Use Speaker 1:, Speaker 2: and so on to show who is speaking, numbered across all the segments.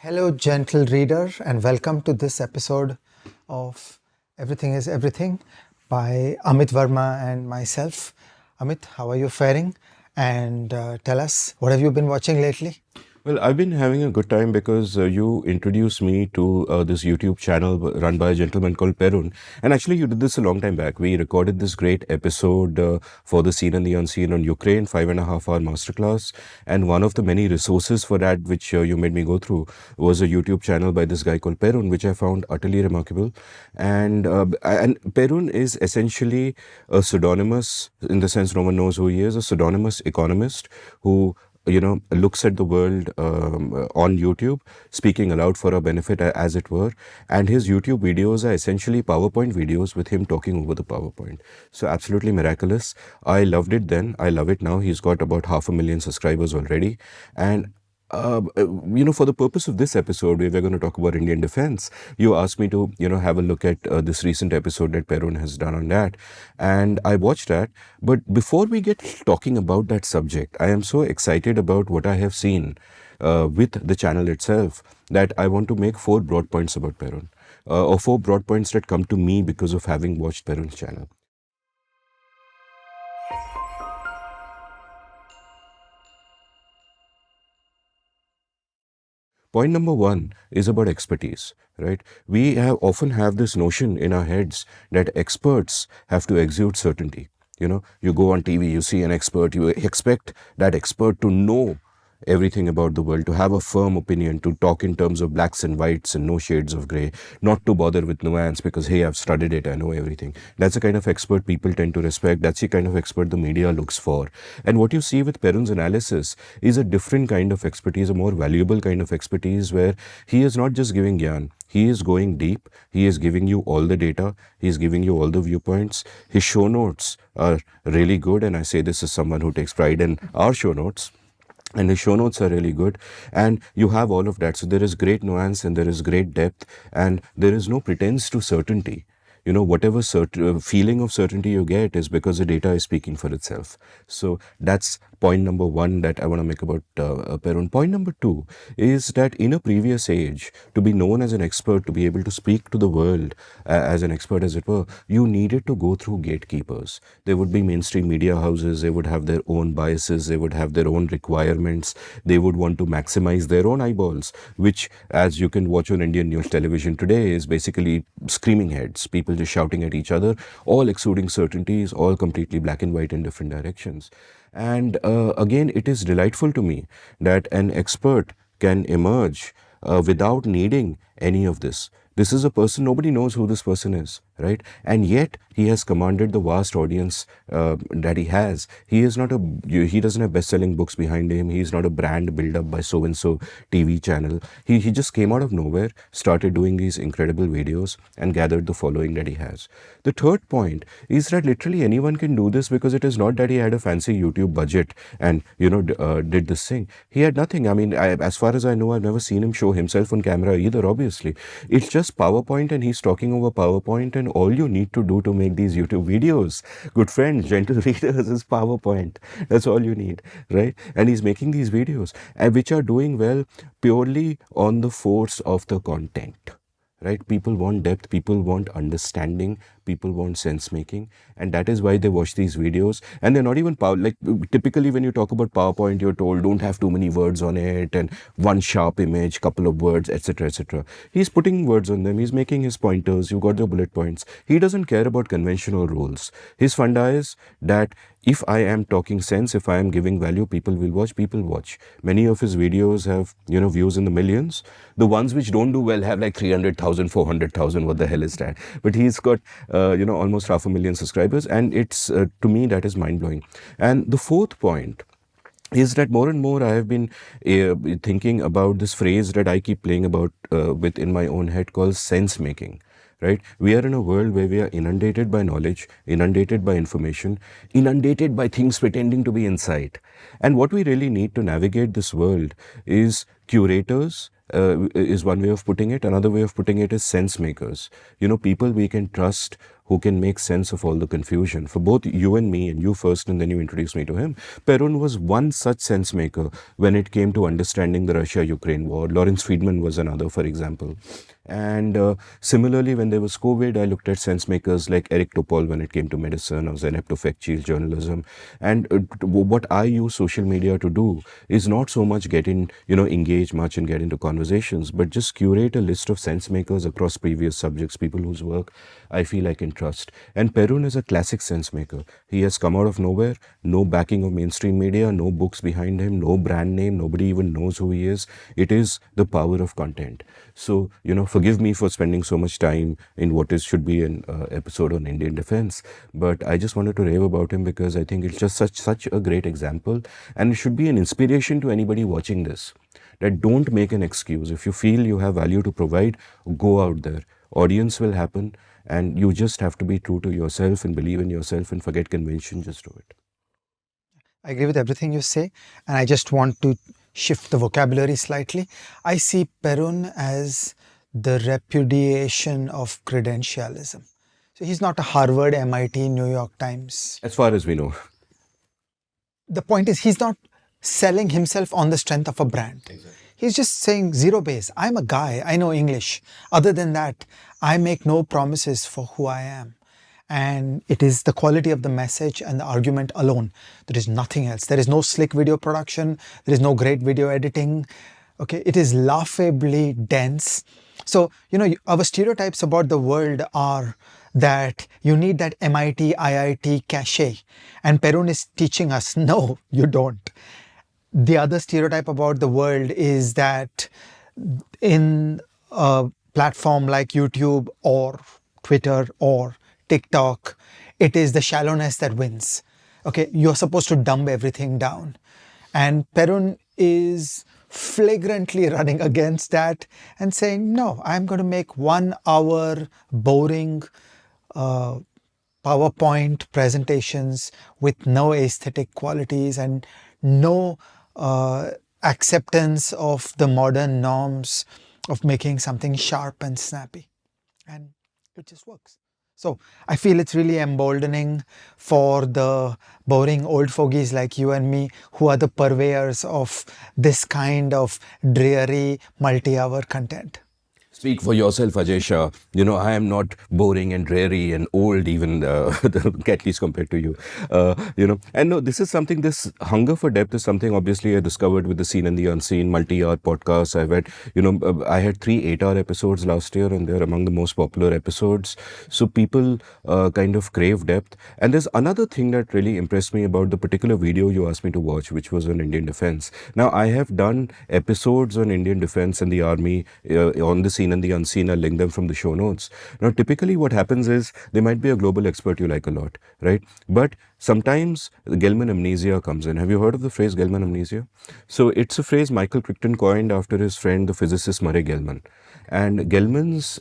Speaker 1: Hello, gentle reader, and welcome to this episode of Everything is Everything by Amit Varma and myself. Amit, how are you faring? And tell us, what have you been watching lately?
Speaker 2: Well, I've been having a good time because you introduced me to this YouTube channel run by a gentleman called Perun. And actually, you did this a long time back. We recorded this great episode for the Seen and the Unseen on Ukraine, 5.5 hour masterclass. And one of the many resources for that, which you made me go through, was a YouTube channel by this guy called Perun, which I found utterly remarkable. And Perun is essentially a pseudonymous, in the sense no one knows who he is, a pseudonymous economist who looks at the world on YouTube, speaking aloud for our benefit, as it were. And his YouTube videos are essentially PowerPoint videos with him talking over the PowerPoint. So absolutely miraculous. I loved it then. I love it now. He's got about 500,000 subscribers already. And for the purpose of this episode, where we're going to talk about Indian defense, you asked me to, have a look at this recent episode that Perun has done on that. And I watched that. But before we get talking about that subject, I am so excited about what I have seen with the channel itself that I want to make 4 broad points about Perun, or 4 broad points that come to me because of having watched Perun's channel. Point number 1 is about expertise, right? We often have this notion in our heads that experts have to exude certainty. You go on TV, you see an expert, you expect that expert to know everything about the world, to have a firm opinion, to talk in terms of blacks and whites and no shades of gray, not to bother with nuance because, hey, I've studied it, I know everything. That's the kind of expert people tend to respect. That's the kind of expert the media looks for. And what you see with Perun's analysis is a different kind of expertise, a more valuable kind of expertise, where he is not just giving gyan. He is going deep. He is giving you all the data. He is giving you all the viewpoints. His show notes are really good. And I say this as someone who takes pride in our show notes. And the show notes are really good, and you have all of that. So there is great nuance and there is great depth, and there is no pretense to certainty. Whatever feeling of certainty you get is because the data is speaking for itself. So that's point number 1 that I want to make about Perun. Point number 2 is that in a previous age, to be known as an expert, to be able to speak to the world as an expert, as it were, you needed to go through gatekeepers. There would be mainstream media houses. They would have their own biases. They would have their own requirements. They would want to maximize their own eyeballs, which, as you can watch on Indian news television today, is basically screaming heads, people just shouting at each other, all exuding certainties, all completely black and white in different directions. And again, it is delightful to me that an expert can emerge without needing any of this. This is a person, nobody knows who this person is, right? And yet he has commanded the vast audience that he has. He doesn't have best-selling books behind him. He's not a brand built-up by so-and-so TV channel. He just came out of nowhere, started doing these incredible videos, and gathered the following that he has. The third point is that literally anyone can do this, because it is not that he had a fancy YouTube budget and, did this thing. He had nothing. I mean, as far as I know, I've never seen him show himself on camera either, obviously. It's just PowerPoint, and he's talking over PowerPoint, and all you need to do to make these YouTube videos, good friends, gentle readers, is PowerPoint. That's all you need, right? And he's making these videos, which are doing well purely on the force of the content. Right? People want depth, people want understanding, people want sense making, and that is why they watch these videos. And they're not even typically when you talk about PowerPoint, you're told don't have too many words on it, and one sharp image, couple of words, etc., etc. He's putting words on them. He's making his pointers. You got the bullet points. He doesn't care about conventional rules. His funda is that if I am talking sense, if I am giving value, people will watch, people watch. Many of his videos have, views in the millions. The ones which don't do well have like 300,000, 400,000. What the hell is that? But he's got, almost 500,000 subscribers. And it's, to me, that is mind-blowing. And the fourth point is that more and more I have been thinking about this phrase that I keep playing about in my own head, called sense making. Right? We are in a world where we are inundated by knowledge, inundated by information, inundated by things pretending to be insight. And what we really need to navigate this world is curators, is one way of putting it. Another way of putting it is sense makers. People we can trust, who can make sense of all the confusion. For both you and me, and you first and then you introduced me to him, Perun was one such sense maker when it came to understanding the Russia-Ukraine war. Lawrence Friedman was another, for example. And similarly, when there was COVID, I looked at sense makers like Eric Topol when it came to medicine, or Zeynep Tufekci's journalism. And what I use social media to do is not so much get in, engage much and get into conversations, but just curate a list of sense makers across previous subjects, people whose work I feel I can trust. And Perun is a classic sense maker. He has come out of nowhere, no backing of mainstream media, no books behind him, no brand name, nobody even knows who he is. It is the power of content. So, forgive me for spending so much time in what is should be an episode on Indian defense, but I just wanted to rave about him because I think it's just such a great example, and it should be an inspiration to anybody watching this. That don't make an excuse. If you feel you have value to provide, go out there. Audience will happen, and you just have to be true to yourself and believe in yourself and forget convention. Just do it.
Speaker 1: I agree with everything you say, and I just want to shift the vocabulary slightly. I see Perun as the repudiation of credentialism. So he's not a Harvard, MIT, New York Times.
Speaker 2: As far as we know.
Speaker 1: The point is, he's not selling himself on the strength of a brand.
Speaker 2: Exactly.
Speaker 1: He's just saying zero base. I'm a guy, I know English. Other than that, I make no promises for who I am. And it is the quality of the message and the argument alone. There is nothing else. There is no slick video production. There is no great video editing. Okay, it is laughably dense. So, our stereotypes about the world are that you need that MIT, IIT cachet. And Perun is teaching us, no, you don't. The other stereotype about the world is that in a platform like YouTube or Twitter or TikTok, it is the shallowness that wins. Okay, you're supposed to dumb everything down. And Perun is flagrantly running against that and saying, no, I'm going to make 1 hour boring PowerPoint presentations with no aesthetic qualities and no acceptance of the modern norms of making something sharp and snappy. And it just works. So I feel it's really emboldening for the boring old fogies like you and me who are the purveyors of this kind of dreary multi-hour content.
Speaker 2: Speak for yourself, Ajay Shah. I am not boring and dreary and old, even at least compared to you. And no, this is something. This hunger for depth is something. Obviously, I discovered with the Seen and the Unseen multi-hour podcasts. I had 3 8-hour episodes last year, and they're among the most popular episodes. So people kind of crave depth. And there's another thing that really impressed me about the particular video you asked me to watch, which was on Indian defense. Now, I have done episodes on Indian defense and the army on the Seen and the Unseen. I'll link them from the show notes. Now, typically what happens is there might be a global expert you like a lot, right? But sometimes the Gelman amnesia comes in. Have you heard of the phrase Gelman amnesia? So it's a phrase Michael Crichton coined after his friend, the physicist Murray Gell-Mann. And Gell-Mann's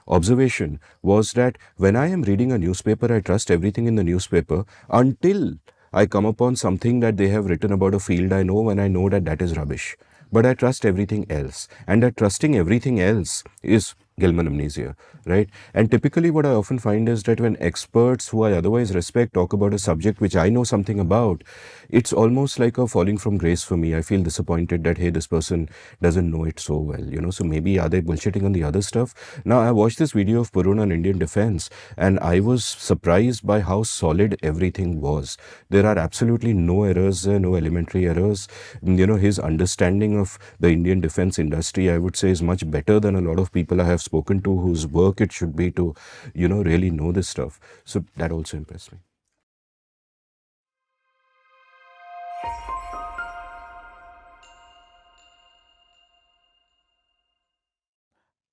Speaker 2: observation was that when I am reading a newspaper, I trust everything in the newspaper until I come upon something that they have written about a field I know, and I know that that is rubbish. But I trust everything else. And that trusting everything else is Gelman amnesia, right? And typically what I often find is that when experts who I otherwise respect talk about a subject which I know something about, it's almost like a falling from grace for me. I feel disappointed that, hey, this person doesn't know it so well, so maybe are they bullshitting on the other stuff? Now, I watched this video of Perun on Indian defense, and I was surprised by how solid everything was. There are absolutely no errors there, no elementary errors. His understanding of the Indian defense industry, I would say, is much better than a lot of people I have spoken to whose work it should be to, really know this stuff. So that also impressed me.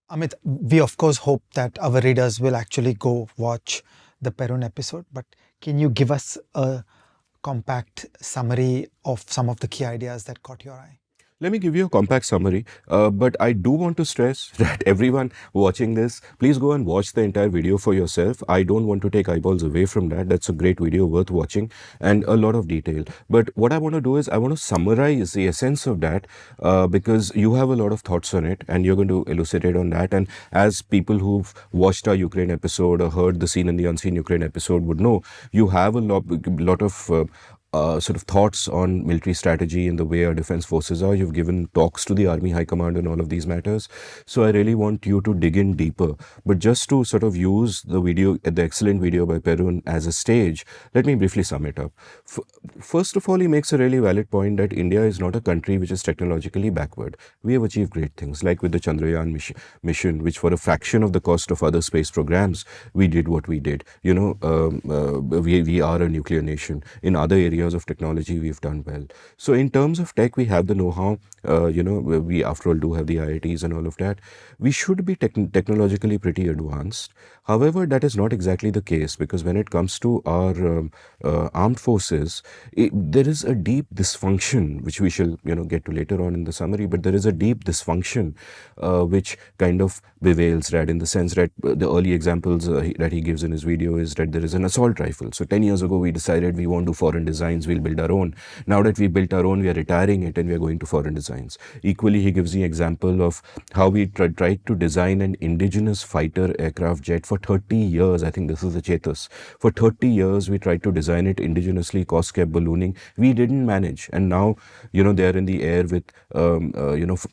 Speaker 1: Amit, we of course hope that our readers will actually go watch the Perun episode, but can you give us a compact summary of some of the key ideas that caught your eye?
Speaker 2: Let me give you a compact summary, but I do want to stress that everyone watching this, please go and watch the entire video for yourself. I don't want to take eyeballs away from that. That's a great video worth watching and a lot of detail. But what I want to do is I want to summarize the essence of that because you have a lot of thoughts on it and you're going to elucidate on that. And as people who've watched our Ukraine episode or heard the Seen and the Unseen Ukraine episode would know, you have a lot of sort of thoughts on military strategy and the way our defense forces are. You've given talks to the Army High Command on all of these matters. So I really want you to dig in deeper. But just to sort of use the excellent video by Perun as a stage, let me briefly sum it up. First of all, he makes a really valid point that India is not a country which is technologically backward. We have achieved great things, like with the Chandrayaan mission, which for a fraction of the cost of other space programs, we did what we did. We are a nuclear nation. In other areas of technology, we've done well. So in terms of tech, we have the know-how. We after all do have the IITs and all of that. We should be technologically pretty advanced. However, that is not exactly the case, because when it comes to our armed forces, there is a deep dysfunction, which we shall get to later on in the summary. But there is a deep dysfunction which kind of bewails, right, in the sense that the early examples that he gives in his video is that there is an assault rifle. So 10 years ago, we decided we want to foreign designs, we'll build our own. Now that we built our own, we are retiring it and we are going to foreign designs. Equally, he gives the example of how we tried to design an indigenous fighter aircraft jet for 30 years. I think this is the Chetas. For 30 years, we tried to design it indigenously, cost kept ballooning. We didn't manage. And now, they are in the air with,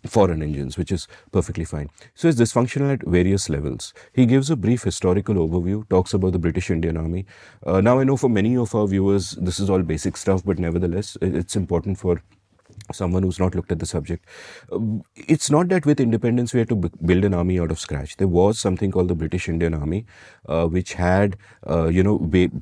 Speaker 2: foreign engines, which is perfectly fine. So it's dysfunctional at various levels. He gives a brief historical overview, talks about the British Indian Army. Now, I know for many of our viewers, this is all basic stuff, but nevertheless, it's important for someone who's not looked at the subject. It's not that with independence we had to build an army out of scratch. There was something called the British Indian Army, which had,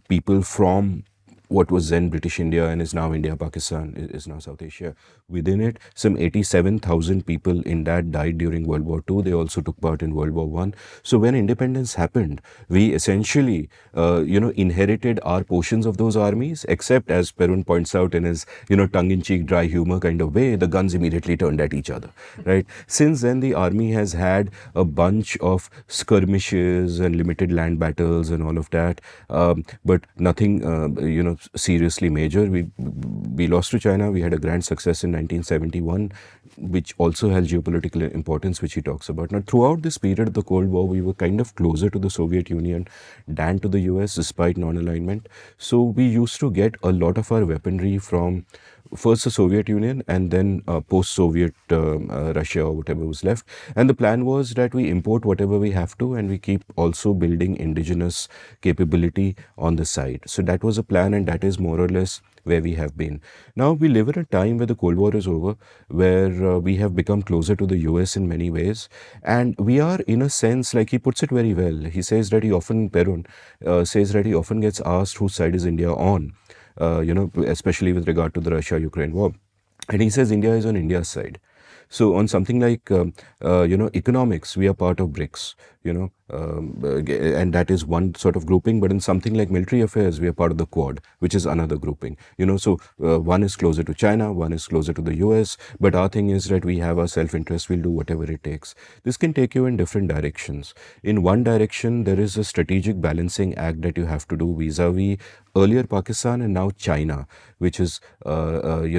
Speaker 2: people from what was then British India and is now India, Pakistan, is now South Asia. Within it, some 87,000 people in that died during World War II. They also took part in World War I. So when independence happened, we essentially, inherited our portions of those armies, except, as Perun points out in his, tongue-in-cheek, dry humor kind of way, the guns immediately turned at each other, right? Since then, the army has had a bunch of skirmishes and limited land battles and all of that, but nothing, seriously major. We lost to China. We had a grand success in 1971, which also has geopolitical importance, which he talks about. Now, throughout this period of the Cold War, we were kind of closer to the Soviet Union than to the US, despite non-alignment. So we used to get a lot of our weaponry from first the Soviet Union and then post-Soviet Russia or whatever was left. And the plan was that we import whatever we have to and we keep also building indigenous capability on the side. So that was a plan, and that is more or less where we have been. Now we live in a time where the Cold War is over, where we have become closer to the US in many ways. And we are, in a sense, like he puts it very well. He says that Perun says that he often gets asked whose side is India on. Especially with regard to the Russia-Ukraine war. And he says India is on India's side. So on something like, economics, we are part of BRICS, and that is one sort of grouping. But in something like military affairs, we are part of the Quad, which is another grouping. So one is closer to China, one is closer to the US. But our thing is that we have our self-interest, we'll do whatever it takes. This can take you in different directions. In one direction, there is a strategic balancing act that you have to do vis-a-vis earlier Pakistan and now China, which is,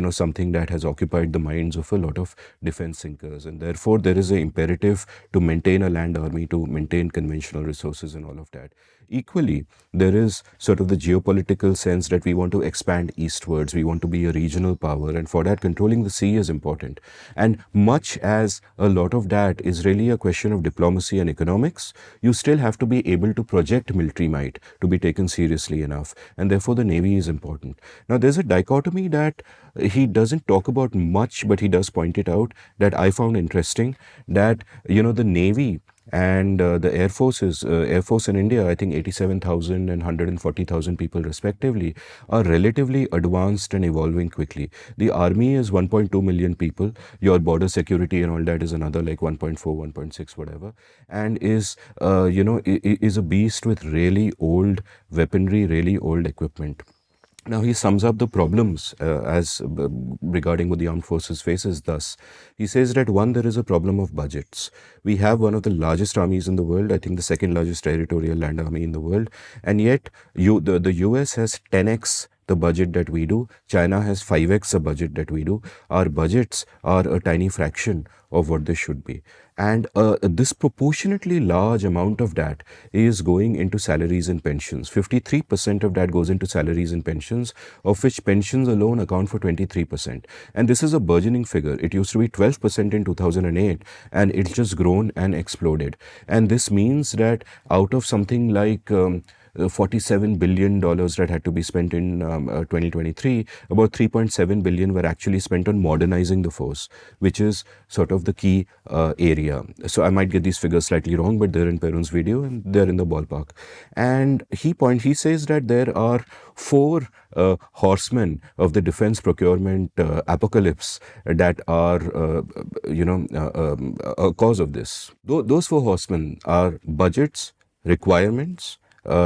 Speaker 2: something that has occupied the minds of a lot of defense thinkers. And therefore, there is an imperative to maintain a land army, to maintain conventional resources and all of that. Equally, there is sort of the geopolitical sense that we want to expand eastwards. We want to be a regional power. And for that, controlling the sea is important. And much as a lot of that is really a question of diplomacy and economics, you still have to be able to project military might to be taken seriously enough. And therefore, the Navy is important. Now, there's a dichotomy that he doesn't talk about much, but he does point it out, that I found interesting, that, the Navy and the Air Force in India, I think 87,000 and 140,000 people respectively, are relatively advanced and evolving quickly. The army is 1.2 million people. Your border security and all that is another like 1.4, 1.6, whatever, and is a beast with really old weaponry, really old equipment. Now he sums up the problems as regarding what the armed forces faces. Thus, he says that one, there is a problem of budgets. We have one of the largest armies in the world. I think the second largest territorial land army in the world, and yet the US has 10x the budget that we do. China has 5x the budget that we do. Our budgets are a tiny fraction of what they should be. And a disproportionately large amount of that is going into salaries and pensions. 53% of that goes into salaries and pensions, of which pensions alone account for 23%. And this is a burgeoning figure. It used to be 12% in 2008, and it's just grown and exploded. And this means that out of something like $47 billion that had to be spent in 2023, about 3.7 billion were actually spent on modernizing the force, which is sort of the key area. So I might get these figures slightly wrong, but they're in Perun's video and they're in the ballpark. And he says that there are four horsemen of the defense procurement apocalypse that are, a cause of this. Those four horsemen are budgets, requirements,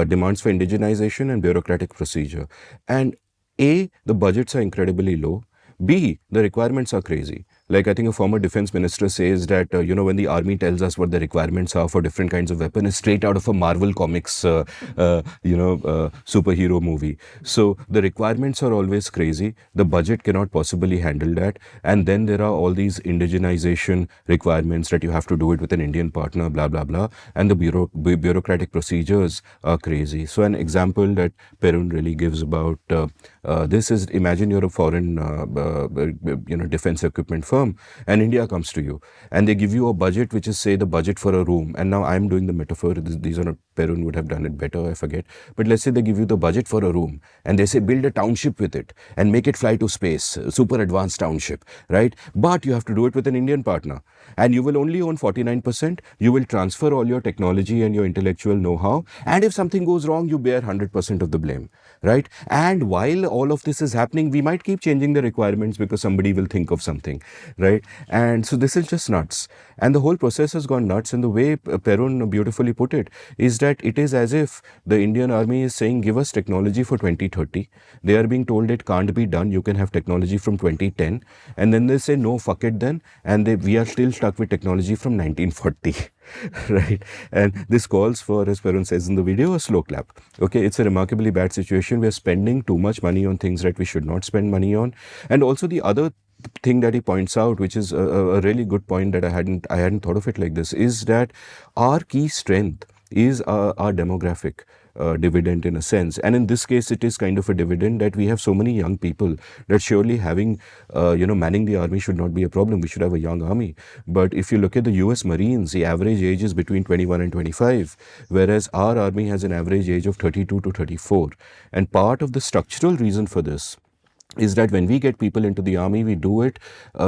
Speaker 2: demands for indigenization, and bureaucratic procedure. And A, the budgets are incredibly low. B, the requirements are crazy. Like I think a former defense minister says that, when the army tells us what the requirements are for different kinds of weapons, it's straight out of a Marvel Comics, superhero movie. So the requirements are always crazy. The budget cannot possibly handle that. And then there are all these indigenization requirements that you have to do it with an Indian partner, blah, blah, blah. And the bureaucratic procedures are crazy. So an example that Perun really gives about this is, imagine you're a foreign, defense equipment firm, and India comes to you and they give you a budget which is, say, the budget for a room. And now I'm doing the metaphor. These are not, Perun would have done it better, I forget. But let's say they give you the budget for a room and they say build a township with it and make it fly to space, super advanced township, right? But you have to do it with an Indian partner, and you will only own 49%. You will transfer all your technology and your intellectual know-how, and if something goes wrong, you bear 100% of the blame, right? And while all of this is happening, we might keep changing the requirements because somebody will think of something, right? And so this is just nuts. And the whole process has gone nuts. And the way Perun beautifully put it is that it is as if the Indian army is saying, give us technology for 2030. They are being told it can't be done. You can have technology from 2010. And then they say, no, fuck it then. And we are still stuck with technology from 1940. Right? And this calls for, as Perun says in the video, a slow clap. Okay, it's a remarkably bad situation. We are spending too much money on things that we should not spend money on. And also the other thing that he points out, which is a really good point that I hadn't thought of it like this, is that our key strength is our demographic dividend in a sense. And in this case, it is kind of a dividend that we have so many young people that surely having, manning the army should not be a problem. We should have a young army. But if you look at the US Marines, the average age is between 21 and 25, whereas our army has an average age of 32 to 34. And part of the structural reason for this is that when we get people into the army, we do it,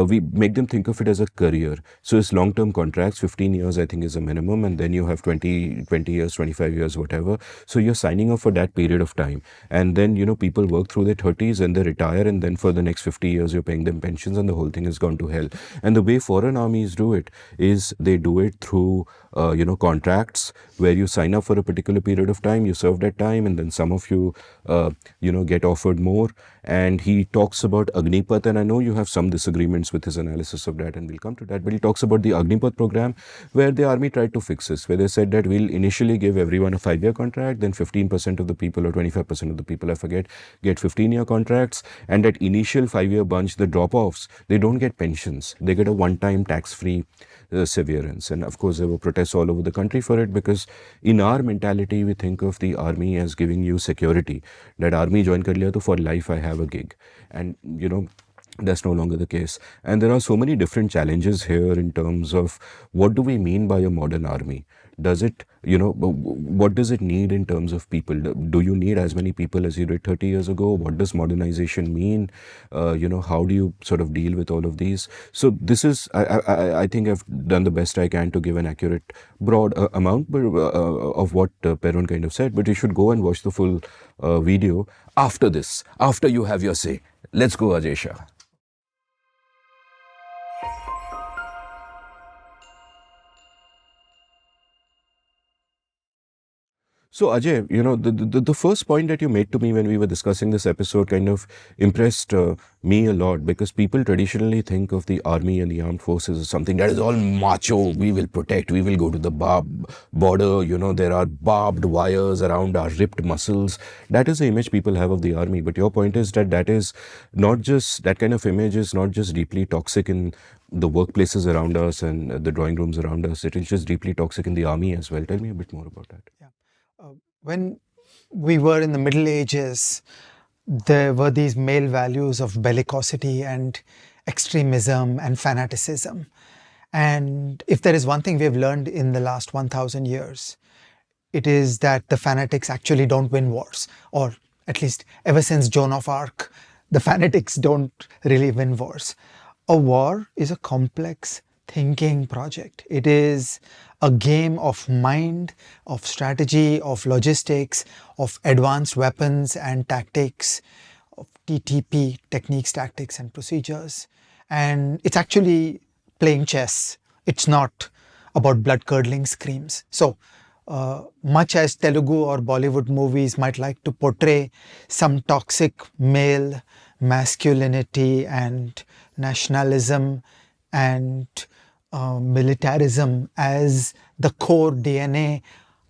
Speaker 2: we make them think of it as a career. So it's long-term contracts, 15 years I think is a minimum, and then you have 20 years, 25 years, whatever. So you're signing up for that period of time. And then, people work through their 30s and they retire, and then for the next 50 years, you're paying them pensions, and the whole thing has gone to hell. And the way foreign armies do it is they do it through, contracts where you sign up for a particular period of time, you serve that time, and then some of you, get offered more. And he talks about Agnipath, and I know you have some disagreements with his analysis of that, and we'll come to that. But he talks about the Agnipath program, where the army tried to fix this, where they said that we'll initially give everyone a 5-year contract, then 15% of the people or 25% of the people, I forget, get 15-year contracts. And that initial 5-year bunch, the drop-offs, they don't get pensions. They get a one-time tax-free severance. And of course, there were protests all over the country for it, because in our mentality, we think of the army as giving you security. That army join kar liya, to for life I have a gig. And, that's no longer the case. And there are so many different challenges here in terms of what do we mean by a modern army? Does it, what does it need in terms of people? Do you need as many people as you did 30 years ago? What does modernization mean? How do you sort of deal with all of these? So this is, I think I've done the best I can to give an accurate, broad amount of what Perun kind of said. But you should go and watch the full video after this, after you have your say. Let's go, Ajay Shah. So Ajay, the first point that you made to me when we were discussing this episode kind of impressed me a lot, because people traditionally think of the army and the armed forces as something that is all macho. We will protect. We will go to the border. There are barbed wires around our ripped muscles. That is the image people have of the army. But your point is that that is not just that kind of image is not just deeply toxic in the workplaces around us and the drawing rooms around us. It is just deeply toxic in the army as well. Tell me a bit more about that.
Speaker 1: Yeah. When we were in the Middle Ages, there were these male values of bellicosity and extremism and fanaticism. And if there is one thing we have learned in the last 1,000 years, it is that the fanatics actually don't win wars, or at least ever since Joan of Arc, the fanatics don't really win wars. A war is a complex thinking project. It is a game of mind, of strategy, of logistics, of advanced weapons and tactics, of TTP, techniques, tactics, and procedures. And it's actually playing chess. It's not about blood-curdling screams. So, much as Telugu or Bollywood movies might like to portray some toxic male masculinity and nationalism and militarism as the core DNA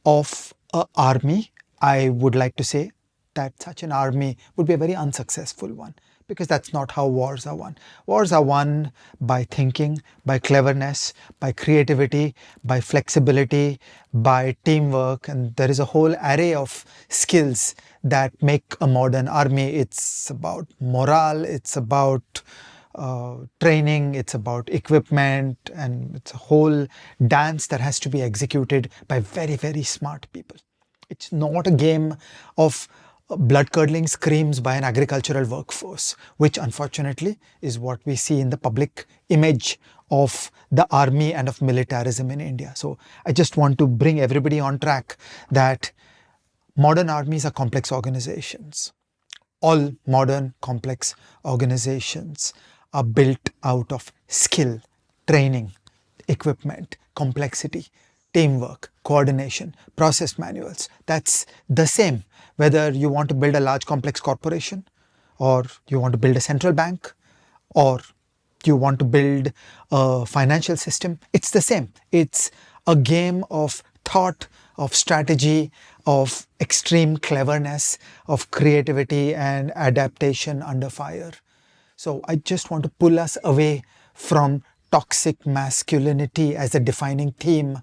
Speaker 1: of an army, I would like to say that such an army would be a very unsuccessful one, because that's not how wars are won. Wars are won by thinking, by cleverness, by creativity, by flexibility, by teamwork, and there is a whole array of skills that make a modern army. It's about morale, it's about training, it's about equipment, and it's a whole dance that has to be executed by very, very smart people. It's not a game of blood-curdling screams by an agricultural workforce, which unfortunately is what we see in the public image of the army and of militarism in India. So I just want to bring everybody on track that modern armies are complex organizations. All modern complex organizations are built out of skill, training, equipment, complexity, teamwork, coordination, process manuals. That's the same whether you want to build a large complex corporation, or you want to build a central bank, or you want to build a financial system. It's the same. It's a game of thought, of strategy, of extreme cleverness, of creativity and adaptation under fire. So I just want to pull us away from toxic masculinity as a defining theme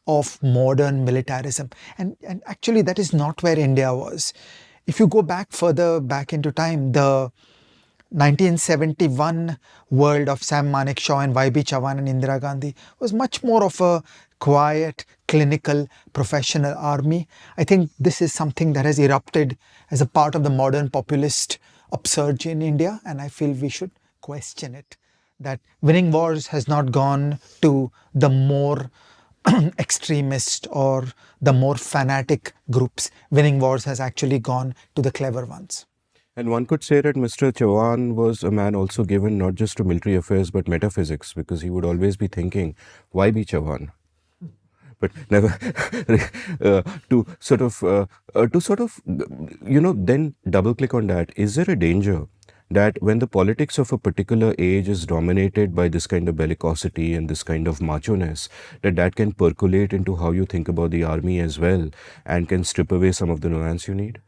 Speaker 1: of modern militarism. And actually that is not where India was. If you go back further back into time, the 1971 world of Sam Manekshaw and Y.B. Chavan and Indira Gandhi was much more of a quiet, clinical, professional army. I think this is something that has erupted as a part of the modern populist upsurge in India, and I feel we should question it. That winning wars has not gone to the more extremist or the more fanatic groups. Winning wars has actually gone to the clever ones.
Speaker 2: And one could say that Mr. Chauhan was a man also given not just to military affairs but metaphysics, because he would always be thinking, why be Chauhan? But never to sort of then double click on that. Is there a danger that when the politics of a particular age is dominated by this kind of bellicosity and this kind of macho-ness, that can percolate into how you think about the army as well and can strip away some of the nuance you need?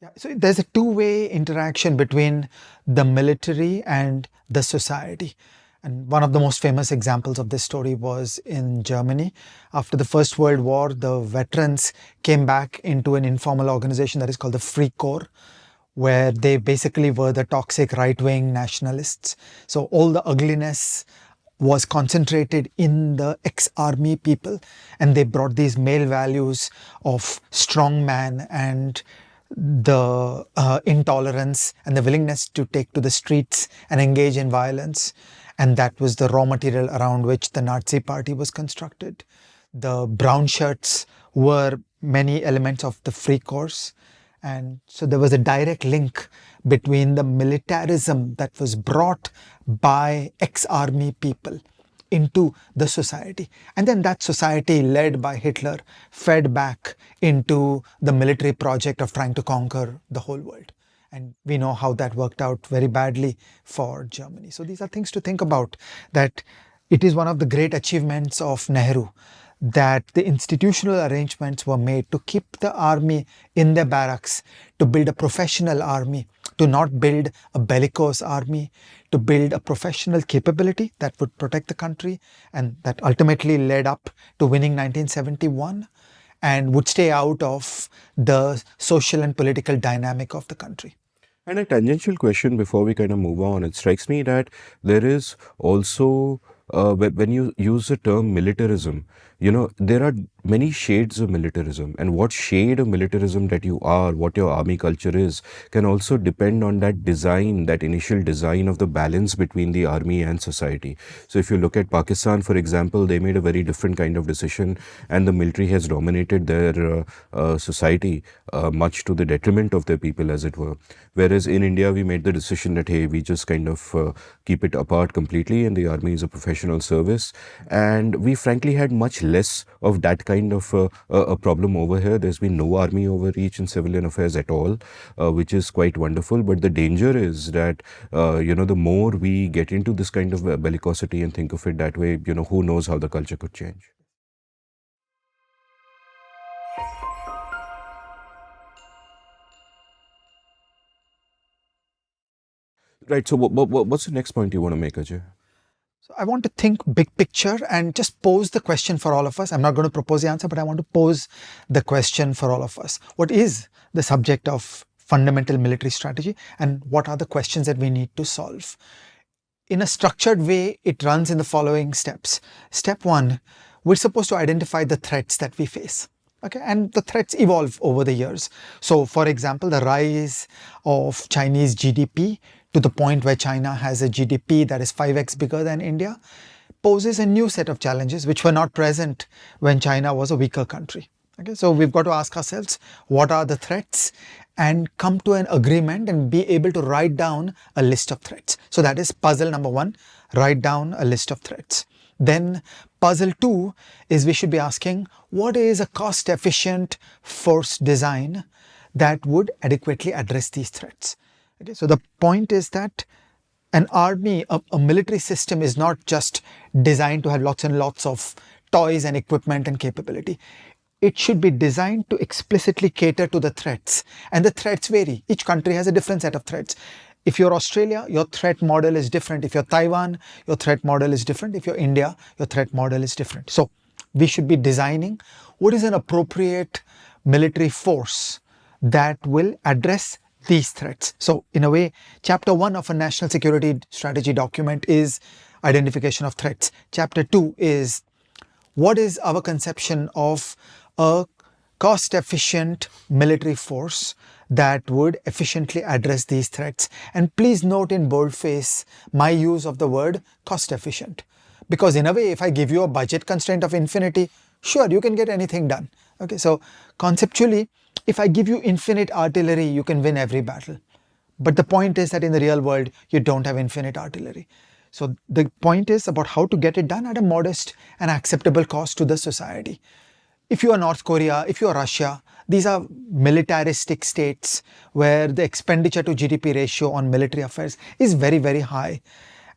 Speaker 1: Yeah, so there's a two-way interaction between the military and the society. And one of the most famous examples of this story was in Germany. After the First World War, the veterans came back into an informal organization that is called the Free Corps, where they basically were the toxic right-wing nationalists. So all the ugliness was concentrated in the ex-army people, and they brought these male values of strong man and the intolerance and the willingness to take to the streets and engage in violence. And that was the raw material around which the Nazi party was constructed. The brown shirts were many elements of the Free Corps. And so there was a direct link between the militarism that was brought by ex-army people into the society. And then that society, led by Hitler, fed back into the military project of trying to conquer the whole world. And we know how that worked out very badly for Germany. So these are things to think about, that it is one of the great achievements of Nehru that the institutional arrangements were made to keep the army in their barracks, to build a professional army, to not build a bellicose army, to build a professional capability that would protect the country, and that ultimately led up to winning 1971 and would stay out of the social and political dynamic of the country.
Speaker 2: And a tangential question before we kind of move on, it strikes me that there is also, when you use the term militarism, there are many shades of militarism, and what shade of militarism that you are, what your army culture is, can also depend on that design, that initial design of the balance between the army and society. So if you look at Pakistan, for example, they made a very different kind of decision, and the military has dominated their society, much to the detriment of their people, as it were. Whereas in India, we made the decision that, hey, we just kind of keep it apart completely, and the army is a professional service. And we frankly had much less of that kind of a problem over here. There's been no army overreach in civilian affairs at all, which is quite wonderful. But the danger is that, the more we get into this kind of bellicosity and think of it that way, who knows how the culture could change. Right. So what's the next point you want to make, Ajay?
Speaker 1: So I want to think big picture and just pose the question for all of us. I'm not going to propose the answer, but I want to pose the question for all of us. What is the subject of fundamental military strategy, and what are the questions that we need to solve? In a structured way, it runs in the following steps. Step one, we're supposed to identify the threats that we face. Okay, and the threats evolve over the years. So, for example, the rise of Chinese GDP to the point where China has a GDP that is 5x bigger than India poses a new set of challenges which were not present when China was a weaker country. Okay, so we've got to ask ourselves, what are the threats, and come to an agreement and be able to write down a list of threats. So that is puzzle number one, write down a list of threats. Then puzzle two is we should be asking, what is a cost efficient force design that would adequately address these threats? Okay, so the point is that an army, a military system is not just designed to have lots and lots of toys and equipment and capability. It should be designed to explicitly cater to the threats, and the threats vary. Each country has a different set of threats. If you're Australia, your threat model is different. If you're Taiwan, your threat model is different. If you're India, your threat model is different. So we should be designing what is an appropriate military force that will address these threats. So in a way, chapter one of a national security strategy document is identification of threats. Chapter two is what is our conception of a cost-efficient military force that would efficiently address these threats. And please note in boldface my use of the word cost-efficient. Because in a way, if I give you a budget constraint of infinity, sure, you can get anything done. Okay, so conceptually, if I give you infinite artillery, you can win every battle. But the point is that in the real world, you don't have infinite artillery. So the point is about how to get it done at a modest and acceptable cost to the society. If you are North Korea, if you are Russia, these are militaristic states where the expenditure to GDP ratio on military affairs is very, very high.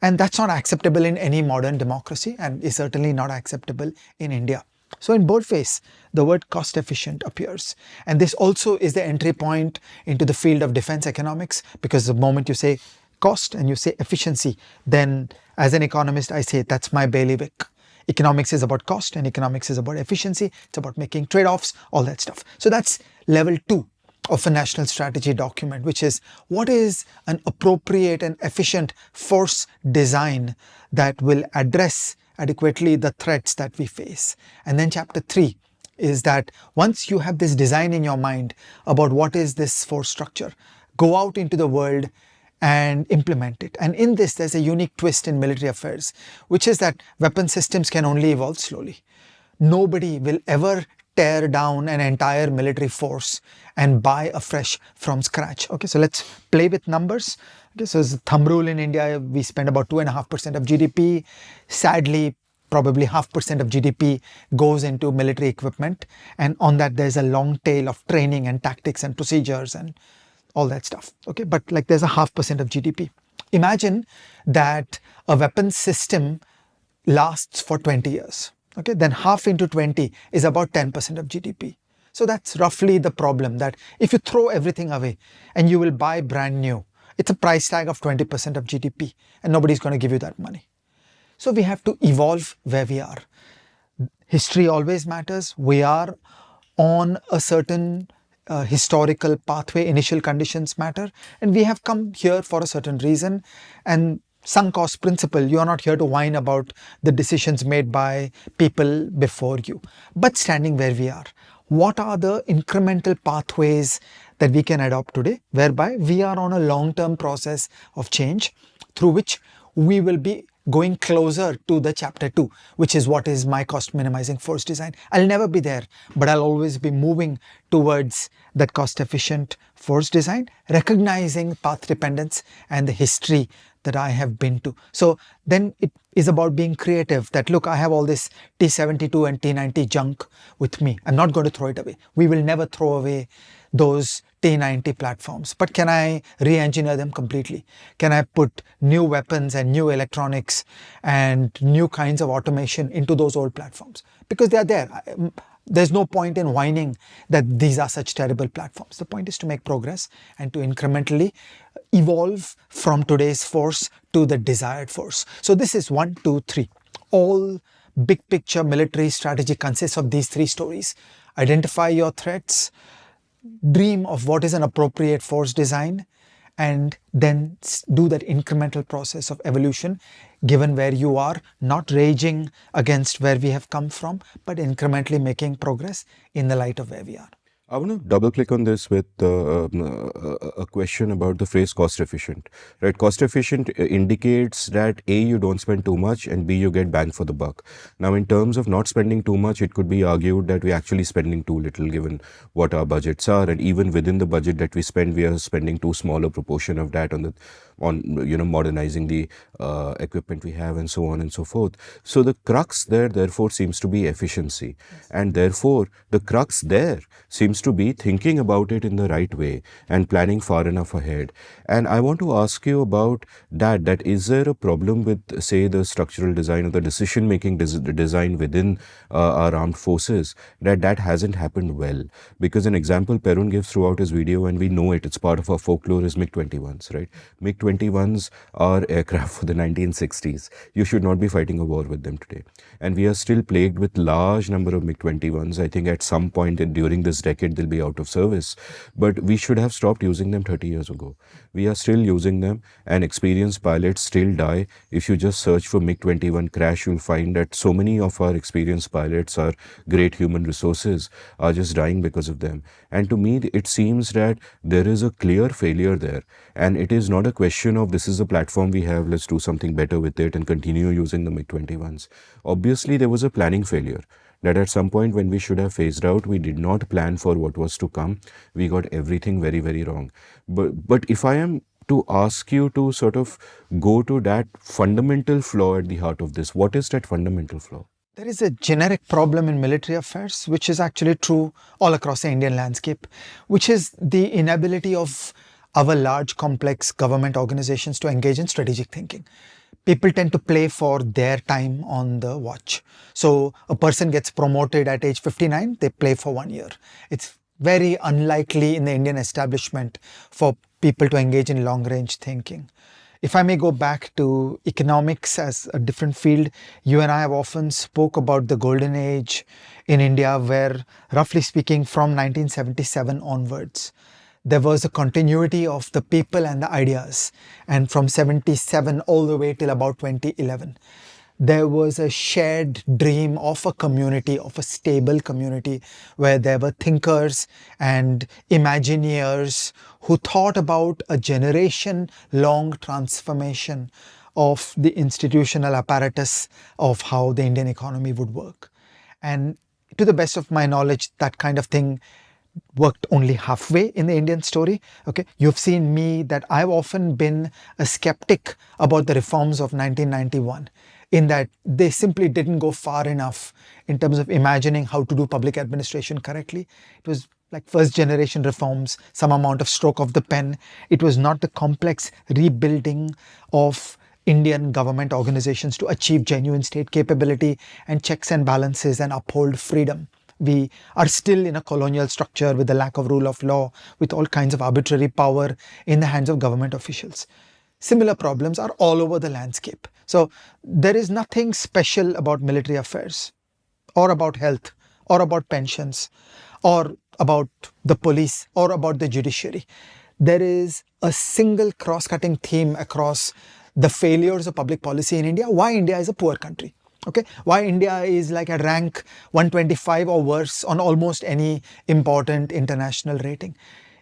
Speaker 1: And that's not acceptable in any modern democracy, and is certainly not acceptable in India. So in boldface, the word cost efficient appears. And this also is the entry point into the field of defense economics, because the moment you say cost and you say efficiency, then as an economist, I say that's my bailiwick. Economics is about cost and economics is about efficiency. It's about making trade-offs, all that stuff. So that's level two of a national strategy document, which is what is an appropriate and efficient force design that will address adequately the threats that we face. And then chapter three is that once you have this design in your mind about what is this force structure, go out into the world and implement it. And in this, there's a unique twist in military affairs, which is that weapon systems can only evolve slowly. Nobody will ever tear down an entire military force and buy afresh from scratch. Okay, so let's play with numbers. Okay, so as a thumb rule in India, we spend about 2.5% of GDP. Sadly, probably 0.5% of GDP goes into military equipment, and on that there's a long tail of training and tactics and procedures and all that stuff. Okay, but like there's a 0.5% of GDP. Imagine that a weapons system lasts for 20 years. Okay, then half into 20 is about 10% of GDP. So that's roughly the problem, that if you throw everything away and you will buy brand new, it's a price tag of 20% of GDP, and nobody's going to give you that money. So we have to evolve where we are. History always matters. We are on a certain historical pathway. Initial conditions matter, and we have come here for a certain reason. And sunk cost principle, you are not here to whine about the decisions made by people before you, but standing where we are, what are the incremental pathways that we can adopt today, whereby we are on a long-term process of change through which we will be going closer to the chapter 2, which is what is my cost minimizing force design. I'll never be there, but I'll always be moving towards that cost efficient force design, recognizing path dependence and the history that I have been to. So then it is about being creative, that look, I have all this T72 and T90 junk with me. I'm not going to throw it away. We will never throw away those T90 platforms, but can I re-engineer them completely? Can I put new weapons and new electronics and new kinds of automation into those old platforms? Because they are there. There's no point in whining that these are such terrible platforms. The point is to make progress and to incrementally evolve from today's force to the desired force. So this is 1, 2, 3. All big picture military strategy consists of these 3 stories. Identify your threats, dream of what is an appropriate force design, and then do that incremental process of evolution given where you are, not raging against where we have come from, but incrementally making progress in the light of where we are.
Speaker 2: I want to double click on this with a question about the phrase cost efficient, right? Cost efficient indicates that A, you don't spend too much, and B, you get bang for the buck. Now, in terms of not spending too much, it could be argued that we're actually spending too little given what our budgets are. And even within the budget that we spend, we are spending too small a proportion of that on modernizing the equipment we have and so on and so forth. So the crux there, therefore, seems to be efficiency. And therefore, the crux there seems to be thinking about it in the right way and planning far enough ahead. And I want to ask you about that is there a problem with, say, the structural design or the decision-making design within our armed forces, that hasn't happened well? Because an example Perun gives throughout his video, and we know it's part of our folklore, is MiG-21s, right? MiG-21s are aircraft for the 1960s. You should not be fighting a war with them today. And we are still plagued with large number of MiG-21s. I think at some point during this decade, they'll be out of service. But we should have stopped using them 30 years ago. We are still using them, and experienced pilots still die. If you just search for MiG-21 crash, you'll find that so many of our experienced pilots, our great human resources, are just dying because of them. And to me, it seems that there is a clear failure there. And it is not a question of this is a platform we have, let's do something better with it and continue using the MiG-21s. Obviously, there was a planning failure. That at some point when we should have phased out, we did not plan for what was to come. We got everything very, very wrong. But if I am to ask you to sort of go to that fundamental flaw at the heart of this, what is that fundamental flaw?
Speaker 1: There is a generic problem in military affairs, which is actually true all across the Indian landscape, which is the inability of our large, complex government organizations to engage in strategic thinking. People tend to play for their time on the watch. So a person gets promoted at age 59, they play for 1 year. It's very unlikely in the Indian establishment for people to engage in long-range thinking. If I may go back to economics as a different field, you and I have often spoke about the golden age in India, where roughly speaking from 1977 onwards, there was a continuity of the people and the ideas. And from 77 all the way till about 2011, there was a shared dream of a community, of a stable community, where there were thinkers and imagineers who thought about a generation-long transformation of the institutional apparatus of how the Indian economy would work. And to the best of my knowledge, that kind of thing worked only halfway in the Indian story. Okay, you've seen me that I've often been a skeptic about the reforms of 1991, in that they simply didn't go far enough in terms of imagining how to do public administration correctly. It was like first generation reforms, some amount of stroke of the pen. It was not the complex rebuilding of Indian government organizations to achieve genuine state capability and checks and balances and uphold freedom. We are still in a colonial structure with the lack of rule of law, with all kinds of arbitrary power in the hands of government officials. Similar problems are all over the landscape. So there is nothing special about military affairs, or about health, or about pensions, or about the police, or about the judiciary. There is a single cross cutting theme across the failures of public policy in India, why India is a poor country. Okay, why India is like at rank 125 or worse on almost any important international rating.